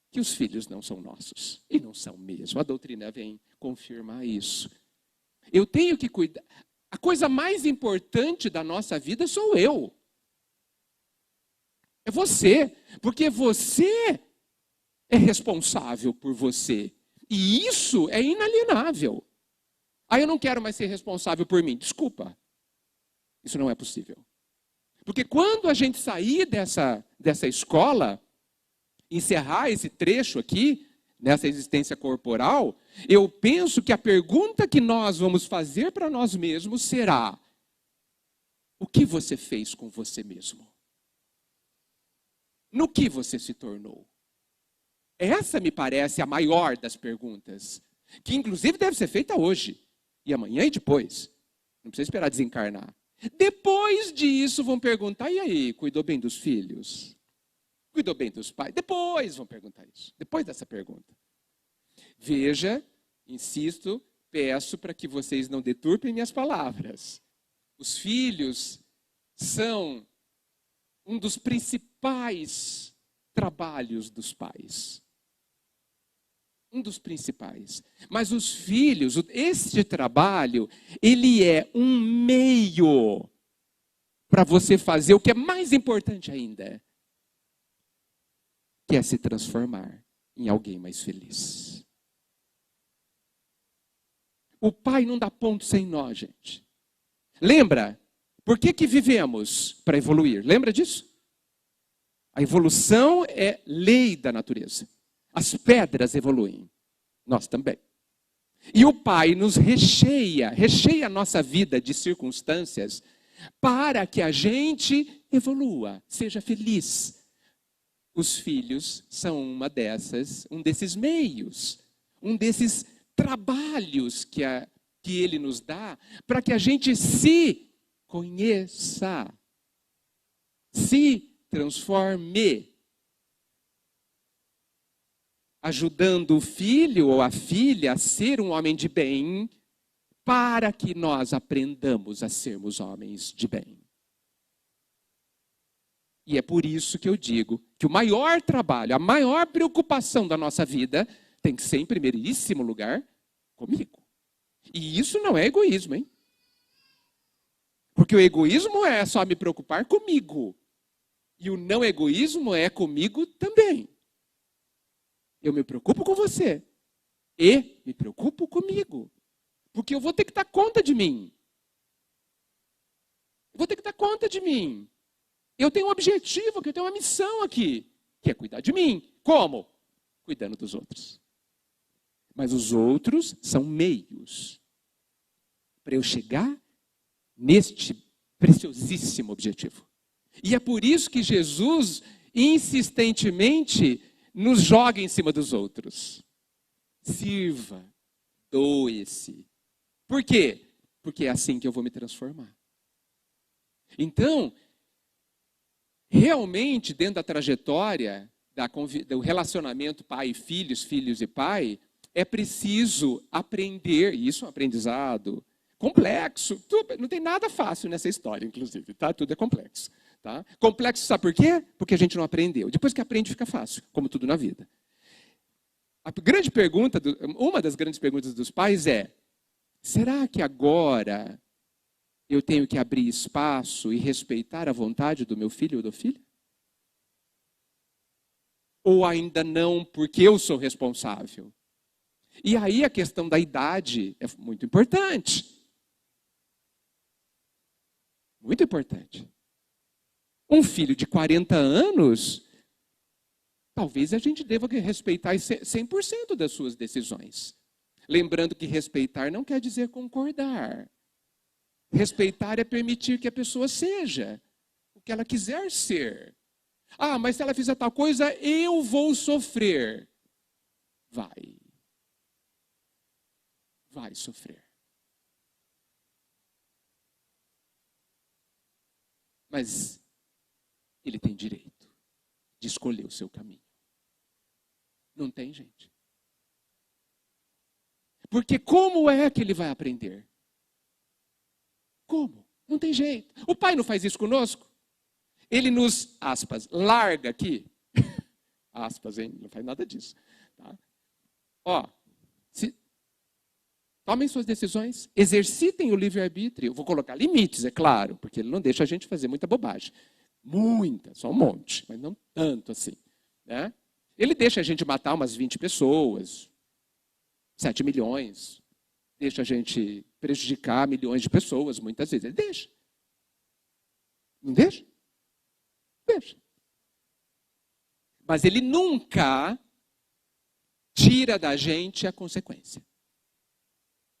que os filhos não são nossos. E não são mesmo. A doutrina vem confirmar isso. Eu tenho que cuidar. A coisa mais importante da nossa vida sou eu. É você. Porque você é responsável por você. E isso é inalienável. Ah, eu não quero mais ser responsável por mim. Desculpa. Isso não é possível. Porque quando a gente sair dessa escola, encerrar esse trecho aqui, nessa existência corporal, eu penso que a pergunta que nós vamos fazer para nós mesmos será: o que você fez com você mesmo? No que você se tornou? Essa me parece a maior das perguntas, que inclusive deve ser feita hoje, e amanhã e depois. Não precisa esperar desencarnar. Depois disso vão perguntar: e aí, cuidou bem dos filhos? Cuidou bem dos pais? Depois vão perguntar isso. Depois dessa pergunta. Veja, insisto, peço para que vocês não deturpem minhas palavras. Os filhos são um dos principais trabalhos dos pais. Um dos principais. Mas os filhos, este trabalho, ele é um meio para você fazer o que é mais importante ainda, que é se transformar em alguém mais feliz. O pai não dá ponto sem nó, gente. Lembra? Por que vivemos? Para evoluir. Lembra disso? A evolução é lei da natureza. As pedras evoluem. Nós também. E o pai nos recheia a nossa vida de circunstâncias para que a gente evolua, seja feliz. Os filhos são um desses meios, um desses trabalhos que ele nos dá para que a gente se conheça, se transforme, ajudando o filho ou a filha a ser um homem de bem, para que nós aprendamos a sermos homens de bem. E é por isso que eu digo que o maior trabalho, a maior preocupação da nossa vida tem que ser, em primeiríssimo lugar, comigo. E isso não é egoísmo, hein? Porque o egoísmo é só me preocupar comigo. E o não egoísmo é comigo também. Eu me preocupo com você. E me preocupo comigo. Porque eu vou ter que dar conta de mim. Eu vou ter que dar conta de mim. Eu tenho um objetivo, eu tenho uma missão aqui, que é cuidar de mim. Como? Cuidando dos outros. Mas os outros são meios para eu chegar neste preciosíssimo objetivo. E é por isso que Jesus insistentemente nos joga em cima dos outros. Sirva, doe-se. Por quê? Porque é assim que eu vou me transformar. Então, realmente, dentro da trajetória do relacionamento pai e filhos, filhos e pai, é preciso aprender, e isso é um aprendizado complexo, não tem nada fácil nessa história, inclusive, tá? Tudo é complexo. Tá? Complexo, sabe por quê? Porque a gente não aprendeu. Depois que aprende, fica fácil, como tudo na vida. A grande pergunta, uma das grandes perguntas dos pais é: será que agora eu tenho que abrir espaço e respeitar a vontade do meu filho ou da filha? Ou ainda não, porque eu sou responsável? E aí a questão da idade é muito importante. Muito importante. Um filho de 40 anos, talvez a gente deva respeitar 100% das suas decisões. Lembrando que respeitar não quer dizer concordar. Respeitar é permitir que a pessoa seja o que ela quiser ser. Ah, mas se ela fizer tal coisa, eu vou sofrer. Vai sofrer. Mas ele tem direito de escolher o seu caminho. Não tem, gente. Porque como é que ele vai aprender? Como? Não tem jeito. O pai não faz isso conosco? Ele nos, aspas, larga aqui. Aspas, hein? Não faz nada disso. Tá? Ó, tomem suas decisões, exercitem o livre-arbítrio. Eu vou colocar limites, é claro, porque ele não deixa a gente fazer muita bobagem. Muita, só um monte, mas não tanto assim. Né? Ele deixa a gente matar umas 20 pessoas, 7 milhões. Deixa a gente prejudicar milhões de pessoas, muitas vezes. Ele deixa. Não deixa? Deixa. Mas ele nunca tira da gente a consequência.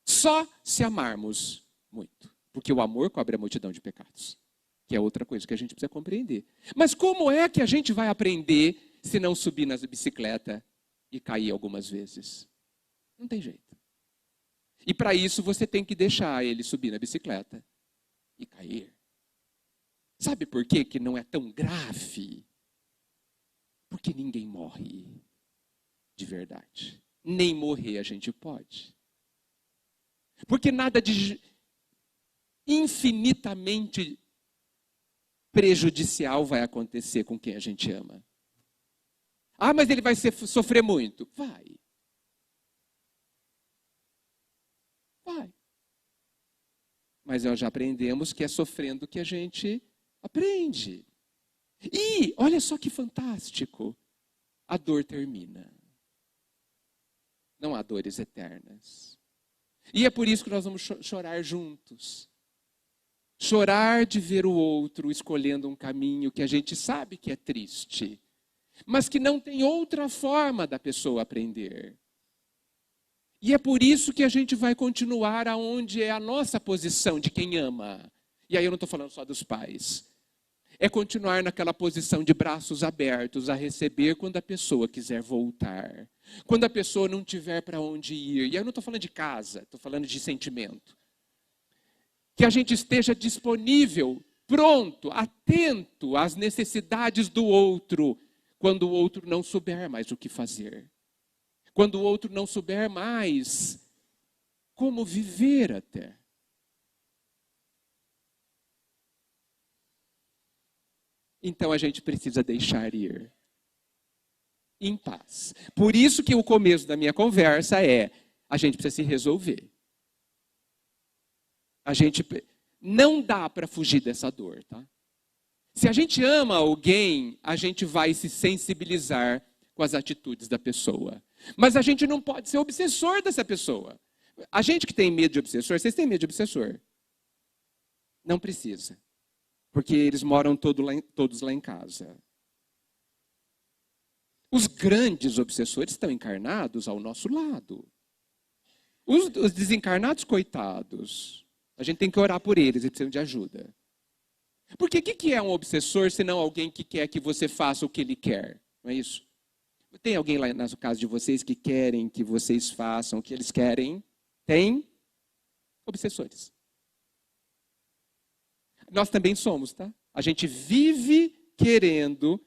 Só se amarmos muito. Porque o amor cobre a multidão de pecados. Que é outra coisa que a gente precisa compreender. Mas como é que a gente vai aprender se não subir na bicicleta e cair algumas vezes? Não tem jeito. E para isso você tem que deixar ele subir na bicicleta e cair. Sabe por quê que não é tão grave? Porque ninguém morre de verdade. Nem morrer a gente pode. Porque nada de infinitamente prejudicial vai acontecer com quem a gente ama. Ah, mas ele vai sofrer muito. Vai. Mas nós já aprendemos que é sofrendo que a gente aprende. E, olha só que fantástico, a dor termina. Não há dores eternas. E é por isso que nós vamos chorar juntos. Chorar de ver o outro escolhendo um caminho que a gente sabe que é triste, mas que não tem outra forma da pessoa aprender. E é por isso que a gente vai continuar aonde é a nossa posição de quem ama. E aí eu não estou falando só dos pais. É continuar naquela posição de braços abertos a receber quando a pessoa quiser voltar. Quando a pessoa não tiver para onde ir. E aí eu não estou falando de casa, estou falando de sentimento. Que a gente esteja disponível, pronto, atento às necessidades do outro, quando o outro não souber mais o que fazer. Quando o outro não souber mais como viver até. Então a gente precisa deixar ir em paz. Por isso que o começo da minha conversa é: a gente precisa se resolver. A gente Não dá para fugir dessa dor, tá? Se a gente ama alguém, a gente vai se sensibilizar com as atitudes da pessoa. Mas a gente não pode ser obsessor dessa pessoa. A gente que tem medo de obsessor, vocês têm medo de obsessor? Não precisa. Porque eles moram todos lá em casa. Os grandes obsessores estão encarnados ao nosso lado. Os desencarnados, coitados, a gente tem que orar por eles, eles precisam de ajuda. Porque o que é um obsessor, se não alguém que quer que você faça o que ele quer? Não é isso? Tem alguém lá na casa de vocês que querem que vocês façam o que eles querem? Tem obsessores. Nós também somos, tá? A gente vive querendo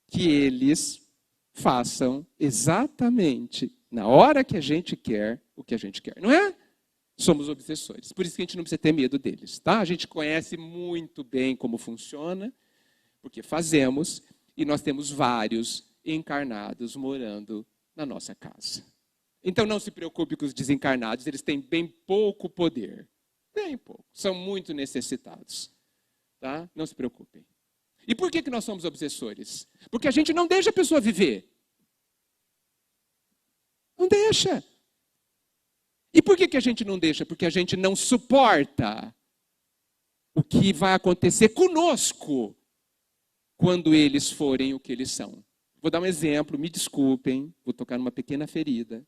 que eles façam exatamente na hora que a gente quer o que a gente quer, não é? Somos obsessores. Por isso que a gente não precisa ter medo deles, tá? A gente conhece muito bem como funciona, porque fazemos, e nós temos vários encarnados morando na nossa casa. Então não se preocupe com os desencarnados, eles têm bem pouco poder. Bem pouco. São muito necessitados. Tá? Não se preocupem. E por que nós somos obsessores? Porque a gente não deixa a pessoa viver. Não deixa. E por que a gente não deixa? Porque a gente não suporta o que vai acontecer conosco quando eles forem o que eles são. Vou dar um exemplo, me desculpem, vou tocar numa pequena ferida.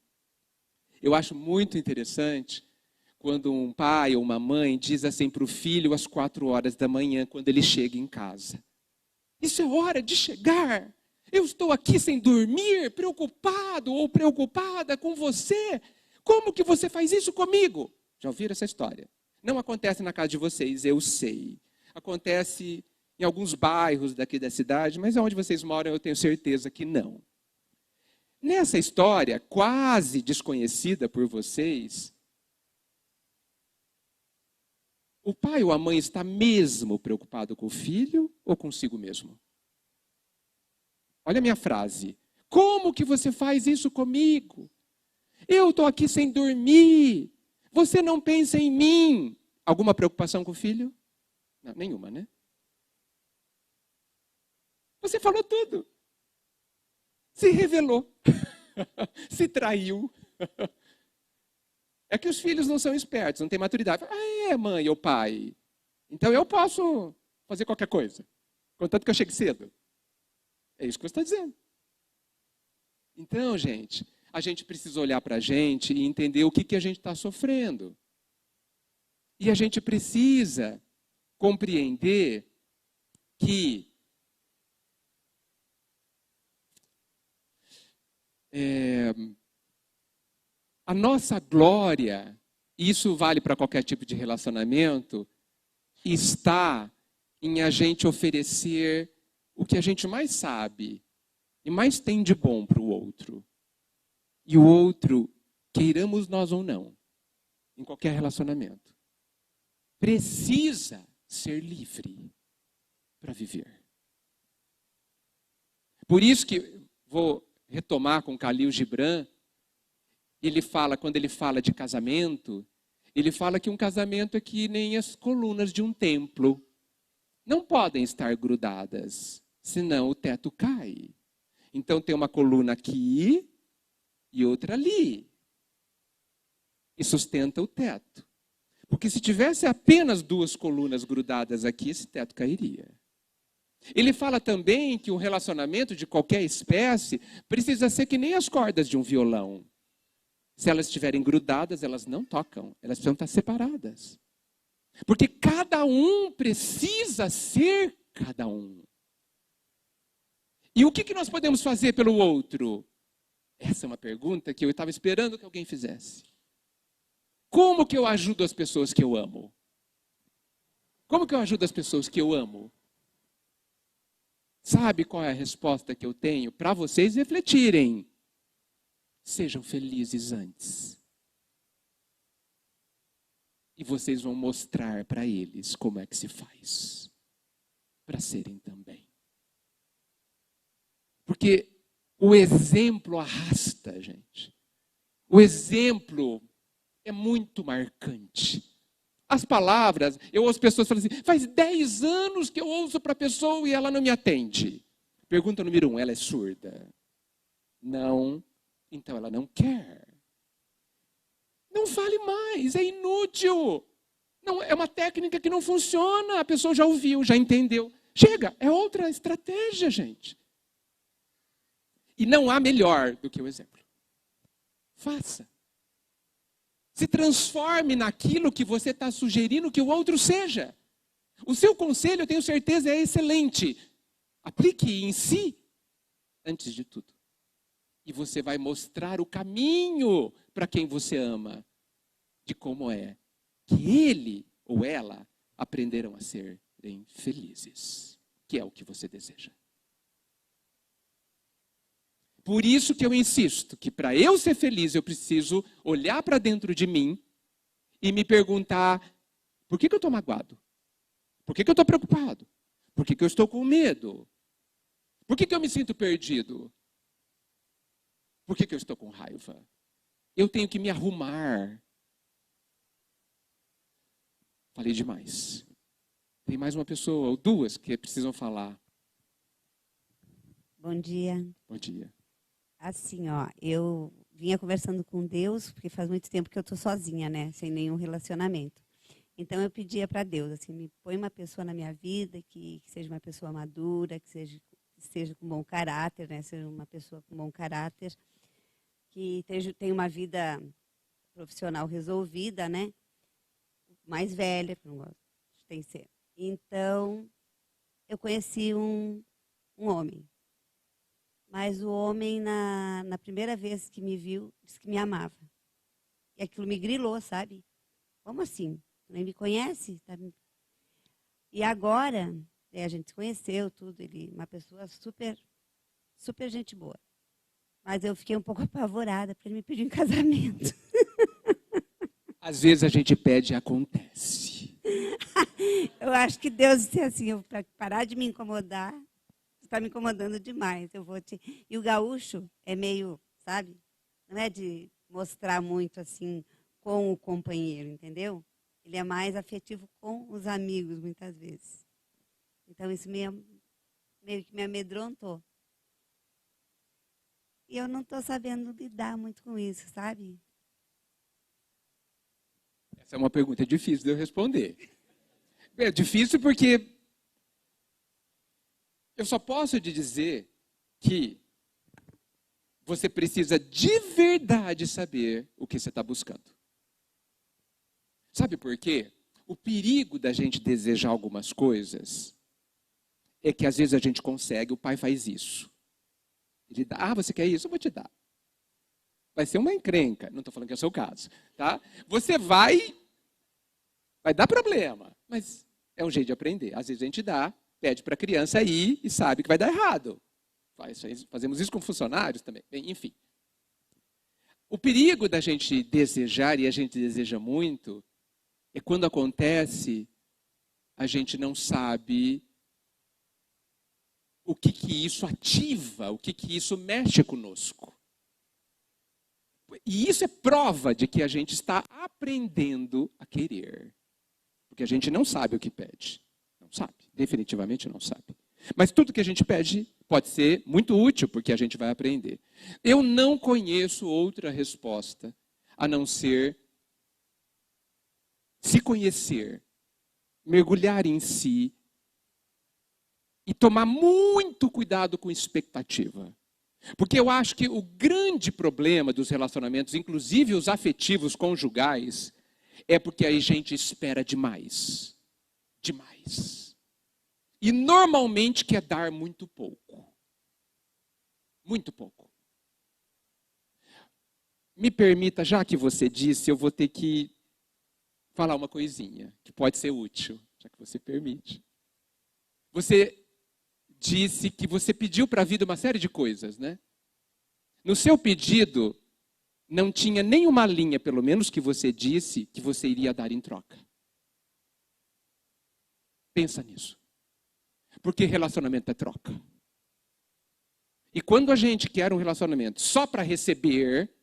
Eu acho muito interessante quando um pai ou uma mãe diz assim para o filho às 4 horas da manhã, quando ele chega em casa. Isso é hora de chegar. Eu estou aqui sem dormir, preocupado ou preocupada com você. Como que você faz isso comigo? Já ouviram essa história? Não acontece na casa de vocês, eu sei. Acontece em alguns bairros daqui da cidade, mas onde vocês moram eu tenho certeza que não. Nessa história, quase desconhecida por vocês, o pai ou a mãe está mesmo preocupado com o filho ou consigo mesmo? Olha a minha frase. Como que você faz isso comigo? Eu estou aqui sem dormir. Você não pensa em mim. Alguma preocupação com o filho? Não, nenhuma, né? Você falou tudo. Se revelou. Se traiu. É que os filhos não são espertos, não têm maturidade. Ah, é, mãe ou pai. Então eu posso fazer qualquer coisa. Contanto que eu chegue cedo. É isso que você está dizendo. Então, gente, a gente precisa olhar para a gente e entender o que a gente está sofrendo. E a gente precisa compreender que a nossa glória, e isso vale para qualquer tipo de relacionamento, está em a gente oferecer o que a gente mais sabe e mais tem de bom para o outro. E o outro, queiramos nós ou não, em qualquer relacionamento, precisa ser livre para viver. Por isso que vou retomar com Khalil Gibran, ele fala, quando ele fala de casamento, ele fala que um casamento é que nem as colunas de um templo. Não podem estar grudadas, senão o teto cai. Então tem uma coluna aqui e outra ali. E sustenta o teto. Porque se tivesse apenas 2 colunas grudadas aqui, esse teto cairia. Ele fala também que um relacionamento de qualquer espécie precisa ser que nem as cordas de um violão. Se elas estiverem grudadas, elas não tocam. Elas precisam estar separadas. Porque cada um precisa ser cada um. E o que nós podemos fazer pelo outro? Essa é uma pergunta que eu estava esperando que alguém fizesse. Como que eu ajudo as pessoas que eu amo? Como que eu ajudo as pessoas que eu amo? Sabe qual é a resposta que eu tenho? Para vocês refletirem. Sejam felizes antes. E vocês vão mostrar para eles como é que se faz. Para serem também. Porque o exemplo arrasta, gente. O exemplo é muito marcante. as palavras, eu ouço pessoas falando assim, faz 10 anos que eu ouço para a pessoa e ela não me atende. Pergunta número 1, ela é surda? Não, então ela não quer. Não fale mais, é inútil. Não, é uma técnica que não funciona, a pessoa já ouviu, já entendeu. Chega, é outra estratégia, gente. E não há melhor do que o exemplo. Faça. Se transforme naquilo que você está sugerindo que o outro seja. O seu conselho, eu tenho certeza, é excelente. Aplique em si, antes de tudo. E você vai mostrar o caminho para quem você ama, de como é que ele ou ela aprenderam a serem felizes, que é o que você deseja. Por isso que eu insisto que para eu ser feliz eu preciso olhar para dentro de mim e me perguntar, por que eu estou magoado? Por que eu estou preocupado? Por que eu estou com medo? Por que eu me sinto perdido? Por que eu estou com raiva? Eu tenho que me arrumar. Falei demais. Tem mais uma pessoa ou duas que precisam falar. Bom dia. Bom dia. Assim, ó, eu vinha conversando com Deus, porque faz muito tempo que eu estou sozinha, né? Sem nenhum relacionamento. Então eu pedia para Deus, assim, me põe uma pessoa na minha vida que seja uma pessoa madura, que seja com bom caráter, né? Seja uma pessoa com bom caráter, que tenha uma vida profissional resolvida, né? Mais velha, que não gosto, tem que ser. Então, eu conheci um homem. Mas o homem, na primeira vez que me viu, disse que me amava. E aquilo me grilou, sabe? Como assim? Nem me conhece? Tá? E agora, a gente se conheceu, tudo. Ele uma pessoa super, super gente boa. Mas eu fiquei um pouco apavorada, porque ele me pediu em casamento. Às vezes a gente pede e acontece. Eu acho que Deus disse assim, para parar de me incomodar, está me incomodando demais. E o gaúcho é meio, sabe? Não é de mostrar muito assim com o companheiro, entendeu? Ele é mais afetivo com os amigos, muitas vezes. Então, isso meio que me amedrontou. E eu não estou sabendo lidar muito com isso, sabe? Essa é uma pergunta difícil de eu responder. É difícil porque eu só posso te dizer que você precisa de verdade saber o que você está buscando. Sabe por quê? O perigo da gente desejar algumas coisas é que às vezes a gente consegue, o pai faz isso. Ele dá, você quer isso? Eu vou te dar. Vai ser uma encrenca, não estou falando que é o seu caso. Tá? Você vai dar problema, mas é um jeito de aprender. Às vezes a gente dá, pede para a criança ir e sabe que vai dar errado. Fazemos isso com funcionários também. Bem, enfim. O perigo da gente desejar, e a gente deseja muito, é quando acontece, a gente não sabe o que isso ativa, o que isso mexe conosco. E isso é prova de que a gente está aprendendo a querer. Porque a gente não sabe o que pede. Não sabe, definitivamente não sabe. Mas tudo que a gente pede pode ser muito útil, porque a gente vai aprender. Eu não conheço outra resposta a não ser se conhecer, mergulhar em si e tomar muito cuidado com expectativa. Porque eu acho que o grande problema dos relacionamentos, inclusive os afetivos conjugais, é porque a gente espera demais. Demais. E normalmente quer dar muito pouco. Muito pouco. Me permita, já que você disse, eu vou ter que falar uma coisinha que pode ser útil, já que você permite. Você disse que você pediu para a vida uma série de coisas, né? No seu pedido, não tinha nenhuma linha, pelo menos que você disse, que você iria dar em troca. Pensa nisso. Porque relacionamento é troca. E quando a gente quer um relacionamento só para receber,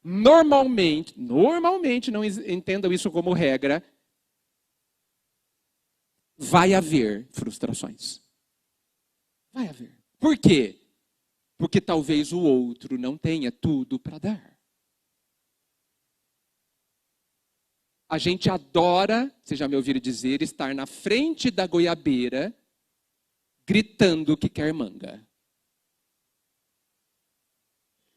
Normalmente, não entendam isso como regra, vai haver frustrações. Vai haver. Por quê? Porque talvez o outro não tenha tudo para dar. A gente adora, vocês já me ouviram dizer, estar na frente da goiabeira, gritando que quer manga.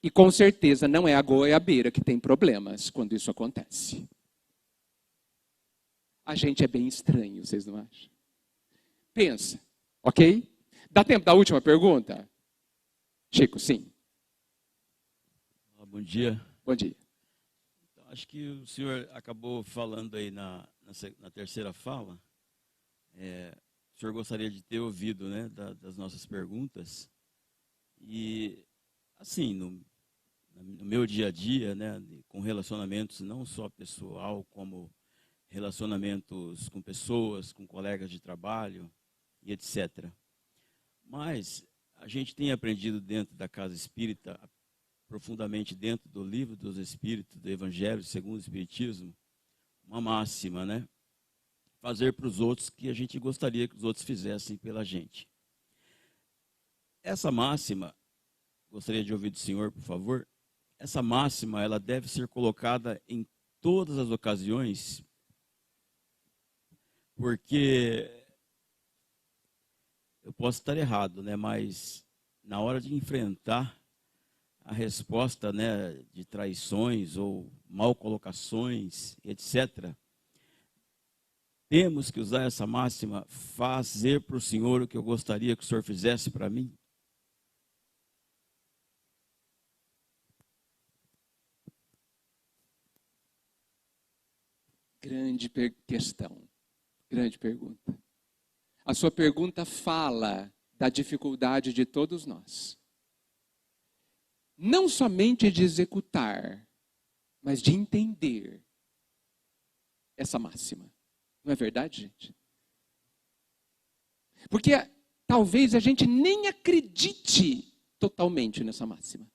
E com certeza não é a goiabeira que tem problemas quando isso acontece. A gente é bem estranho, vocês não acham? Pensa, ok? Dá tempo da última pergunta? Chico, sim. Bom dia. Bom dia. Então, acho que o senhor acabou falando aí na terceira fala. O senhor gostaria de ter ouvido, né, das nossas perguntas. E, assim, no meu dia a dia, né, com relacionamentos não só pessoal, como relacionamentos com pessoas, com colegas de trabalho e etc. Mas a gente tem aprendido dentro da casa espírita, profundamente dentro do livro dos Espíritos, do Evangelho segundo o Espiritismo, uma máxima, né? Fazer para os outros que a gente gostaria que os outros fizessem pela gente. Essa máxima, gostaria de ouvir do senhor, por favor. Essa máxima, ela deve ser colocada em todas as ocasiões, porque eu posso estar errado, né? Mas na hora de enfrentar a resposta, né, de traições ou mal colocações, etc., temos que usar essa máxima, fazer para o Senhor o que eu gostaria que o Senhor fizesse para mim. Grande questão, grande pergunta. A sua pergunta fala da dificuldade de todos nós. Não somente de executar, mas de entender essa máxima. Não é verdade, gente? Porque talvez a gente nem acredite totalmente nessa máxima.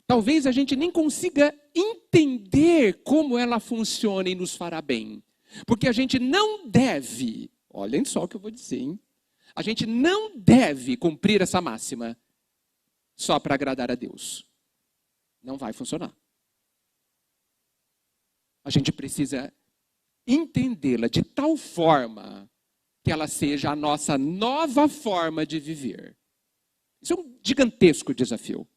Talvez a gente nem consiga entender como ela funciona e nos fará bem. Porque a gente não deve, olhem só o que eu vou dizer, hein? A gente não deve cumprir essa máxima só para agradar a Deus. Não vai funcionar. A gente precisa entendê-la de tal forma que ela seja a nossa nova forma de viver. Isso é um gigantesco desafio.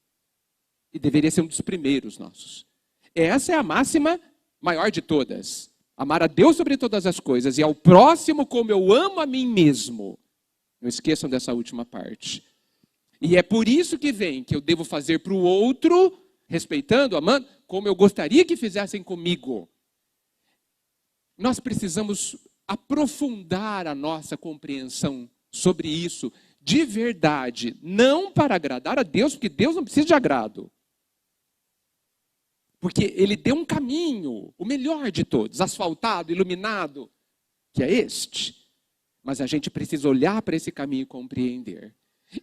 E deveria ser um dos primeiros nossos. Essa é a máxima maior de todas. Amar a Deus sobre todas as coisas e ao próximo como eu amo a mim mesmo. Não esqueçam dessa última parte. E é por isso que vem que eu devo fazer para o outro, respeitando, amando, como eu gostaria que fizessem comigo. Nós precisamos aprofundar a nossa compreensão sobre isso de verdade. Não para agradar a Deus, porque Deus não precisa de agrado. Porque Ele deu um caminho, o melhor de todos, asfaltado, iluminado, que é este. Mas a gente precisa olhar para esse caminho e compreender.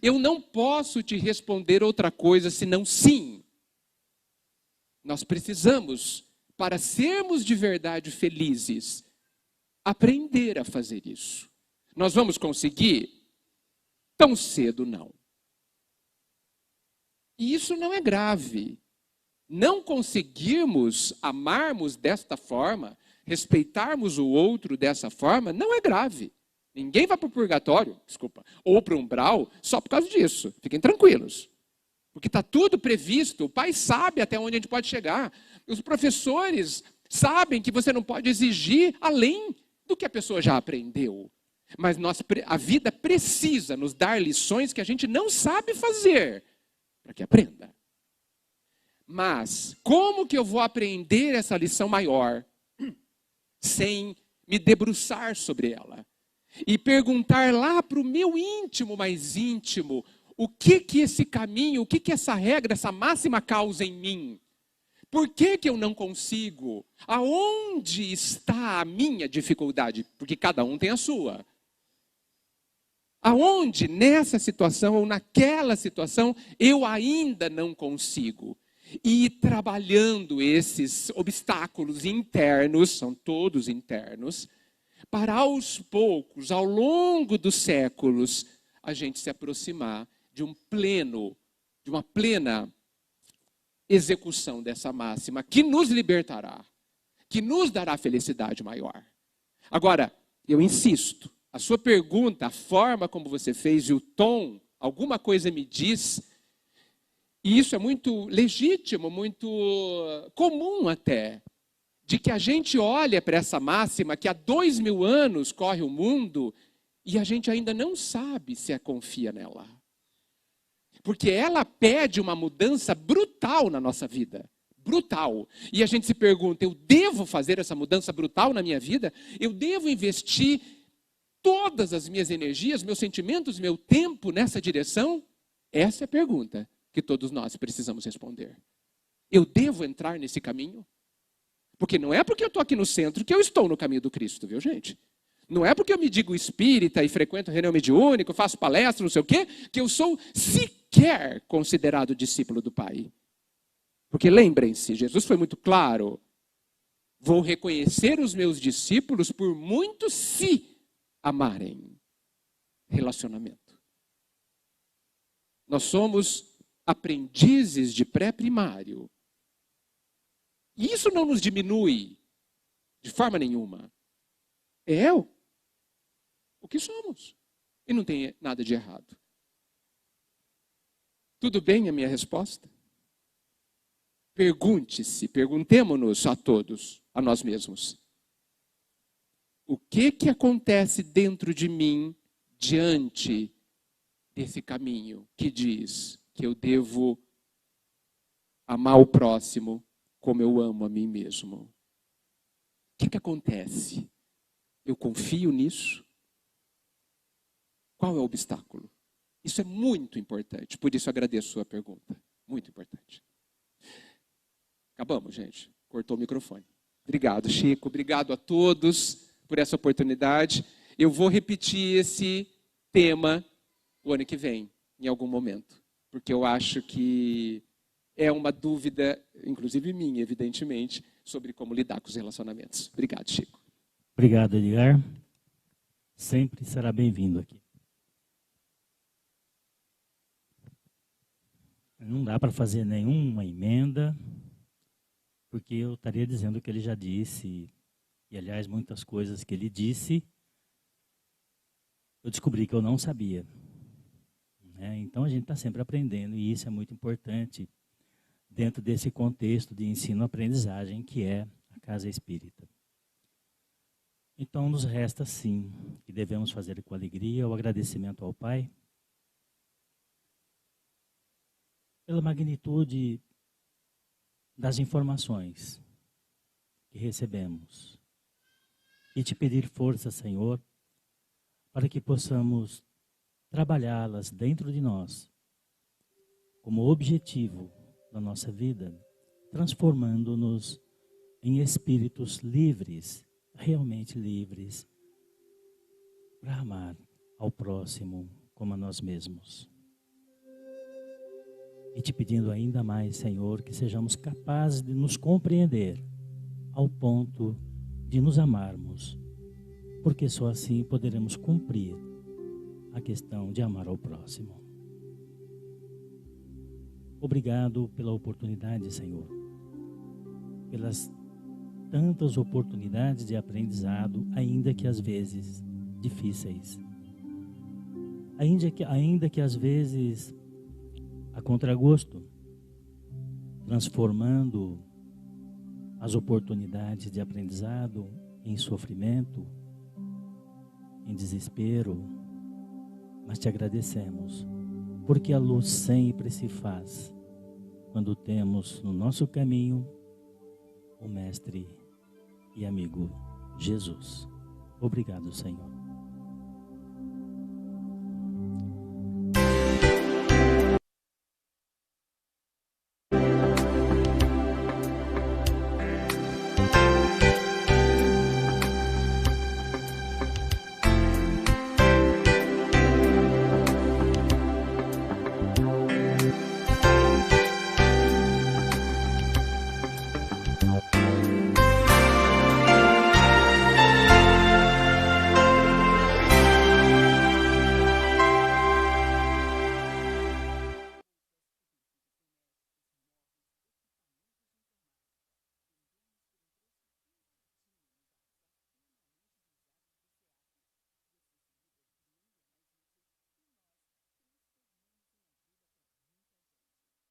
Eu não posso te responder outra coisa senão sim. Nós precisamos, para sermos de verdade felizes, aprender a fazer isso. Nós vamos conseguir? Tão cedo não. E isso não é grave. Não conseguirmos amarmos desta forma, respeitarmos o outro dessa forma, não é grave. Ninguém vai para o purgatório, ou para o umbral, só por causa disso. Fiquem tranquilos. Porque está tudo previsto, o pai sabe até onde a gente pode chegar. Os professores sabem que você não pode exigir além do que a pessoa já aprendeu. Mas a vida precisa nos dar lições que a gente não sabe fazer, para que aprenda. Mas como que eu vou aprender essa lição maior sem me debruçar sobre ela? E perguntar lá para o meu íntimo mais íntimo, o que esse caminho, o que essa regra, essa máxima causa em mim? Por que eu não consigo? Aonde está a minha dificuldade? Porque cada um tem a sua. Aonde nessa situação ou naquela situação eu ainda não consigo? e ir trabalhando esses obstáculos internos, são todos internos, para aos poucos, ao longo dos séculos, a gente se aproximar de uma plena execução dessa máxima, que nos libertará, que nos dará felicidade maior. Agora, eu insisto, a sua pergunta, a forma como você fez e o tom, alguma coisa me diz, e isso é muito legítimo, muito comum até, de que a gente olha para essa máxima que há 2000 anos corre o mundo e a gente ainda não sabe se confia nela. Porque ela pede uma mudança brutal na nossa vida. Brutal. E a gente se pergunta, eu devo fazer essa mudança brutal na minha vida? Eu devo investir todas as minhas energias, meus sentimentos, meu tempo nessa direção? Essa é a pergunta que todos nós precisamos responder. Eu devo entrar nesse caminho? Porque não é porque eu estou aqui no centro que eu estou no caminho do Cristo, viu, gente? Não é porque eu me digo espírita e frequento reunião mediúnica, faço palestra, não sei o quê, que eu sou sequer considerado discípulo do Pai. Porque lembrem-se, Jesus foi muito claro. Vou reconhecer os meus discípulos por muito se amarem. Relacionamento. Nós somos aprendizes de pré-primário. E isso não nos diminui de forma nenhuma. É o que somos. E não tem nada de errado. Tudo bem a minha resposta? Pergunte-se, perguntemo-nos a todos, a nós mesmos. O que acontece dentro de mim diante desse caminho que diz que eu devo amar o próximo como eu amo a mim mesmo? O que acontece? Eu confio nisso? Qual é o obstáculo? Isso é muito importante, por isso eu agradeço a sua pergunta. Muito importante. Acabamos, gente. Cortou o microfone. Obrigado, Chico. Obrigado a todos por essa oportunidade. Eu vou repetir esse tema o ano que vem, em algum momento. Porque eu acho que é uma dúvida, inclusive minha, evidentemente, sobre como lidar com os relacionamentos. Obrigado, Chico. Obrigado, Edgar. Sempre será bem-vindo aqui. Não dá para fazer nenhuma emenda, porque eu estaria dizendo o que ele já disse, e aliás, muitas coisas que ele disse, eu descobri que eu não sabia. Então a gente está sempre aprendendo, e isso é muito importante dentro desse contexto de ensino-aprendizagem que é a Casa Espírita. Então nos resta sim, que devemos fazer com alegria o agradecimento ao Pai pela magnitude das informações que recebemos e te pedir força, Senhor, para que possamos trabalhá-las dentro de nós como objetivo da nossa vida, transformando-nos em espíritos livres, realmente livres, para amar ao próximo como a nós mesmos. E te pedindo ainda mais, Senhor, que sejamos capazes de nos compreender ao ponto de nos amarmos, porque só assim poderemos cumprir a questão de amar ao próximo. Obrigado pela oportunidade, Senhor, pelas tantas oportunidades de aprendizado, ainda que às vezes difíceis, ainda que às vezes a contragosto, transformando as oportunidades de aprendizado em sofrimento, em desespero, mas te agradecemos, porque a luz sempre se faz quando temos no nosso caminho o Mestre e amigo Jesus. Obrigado, Senhor.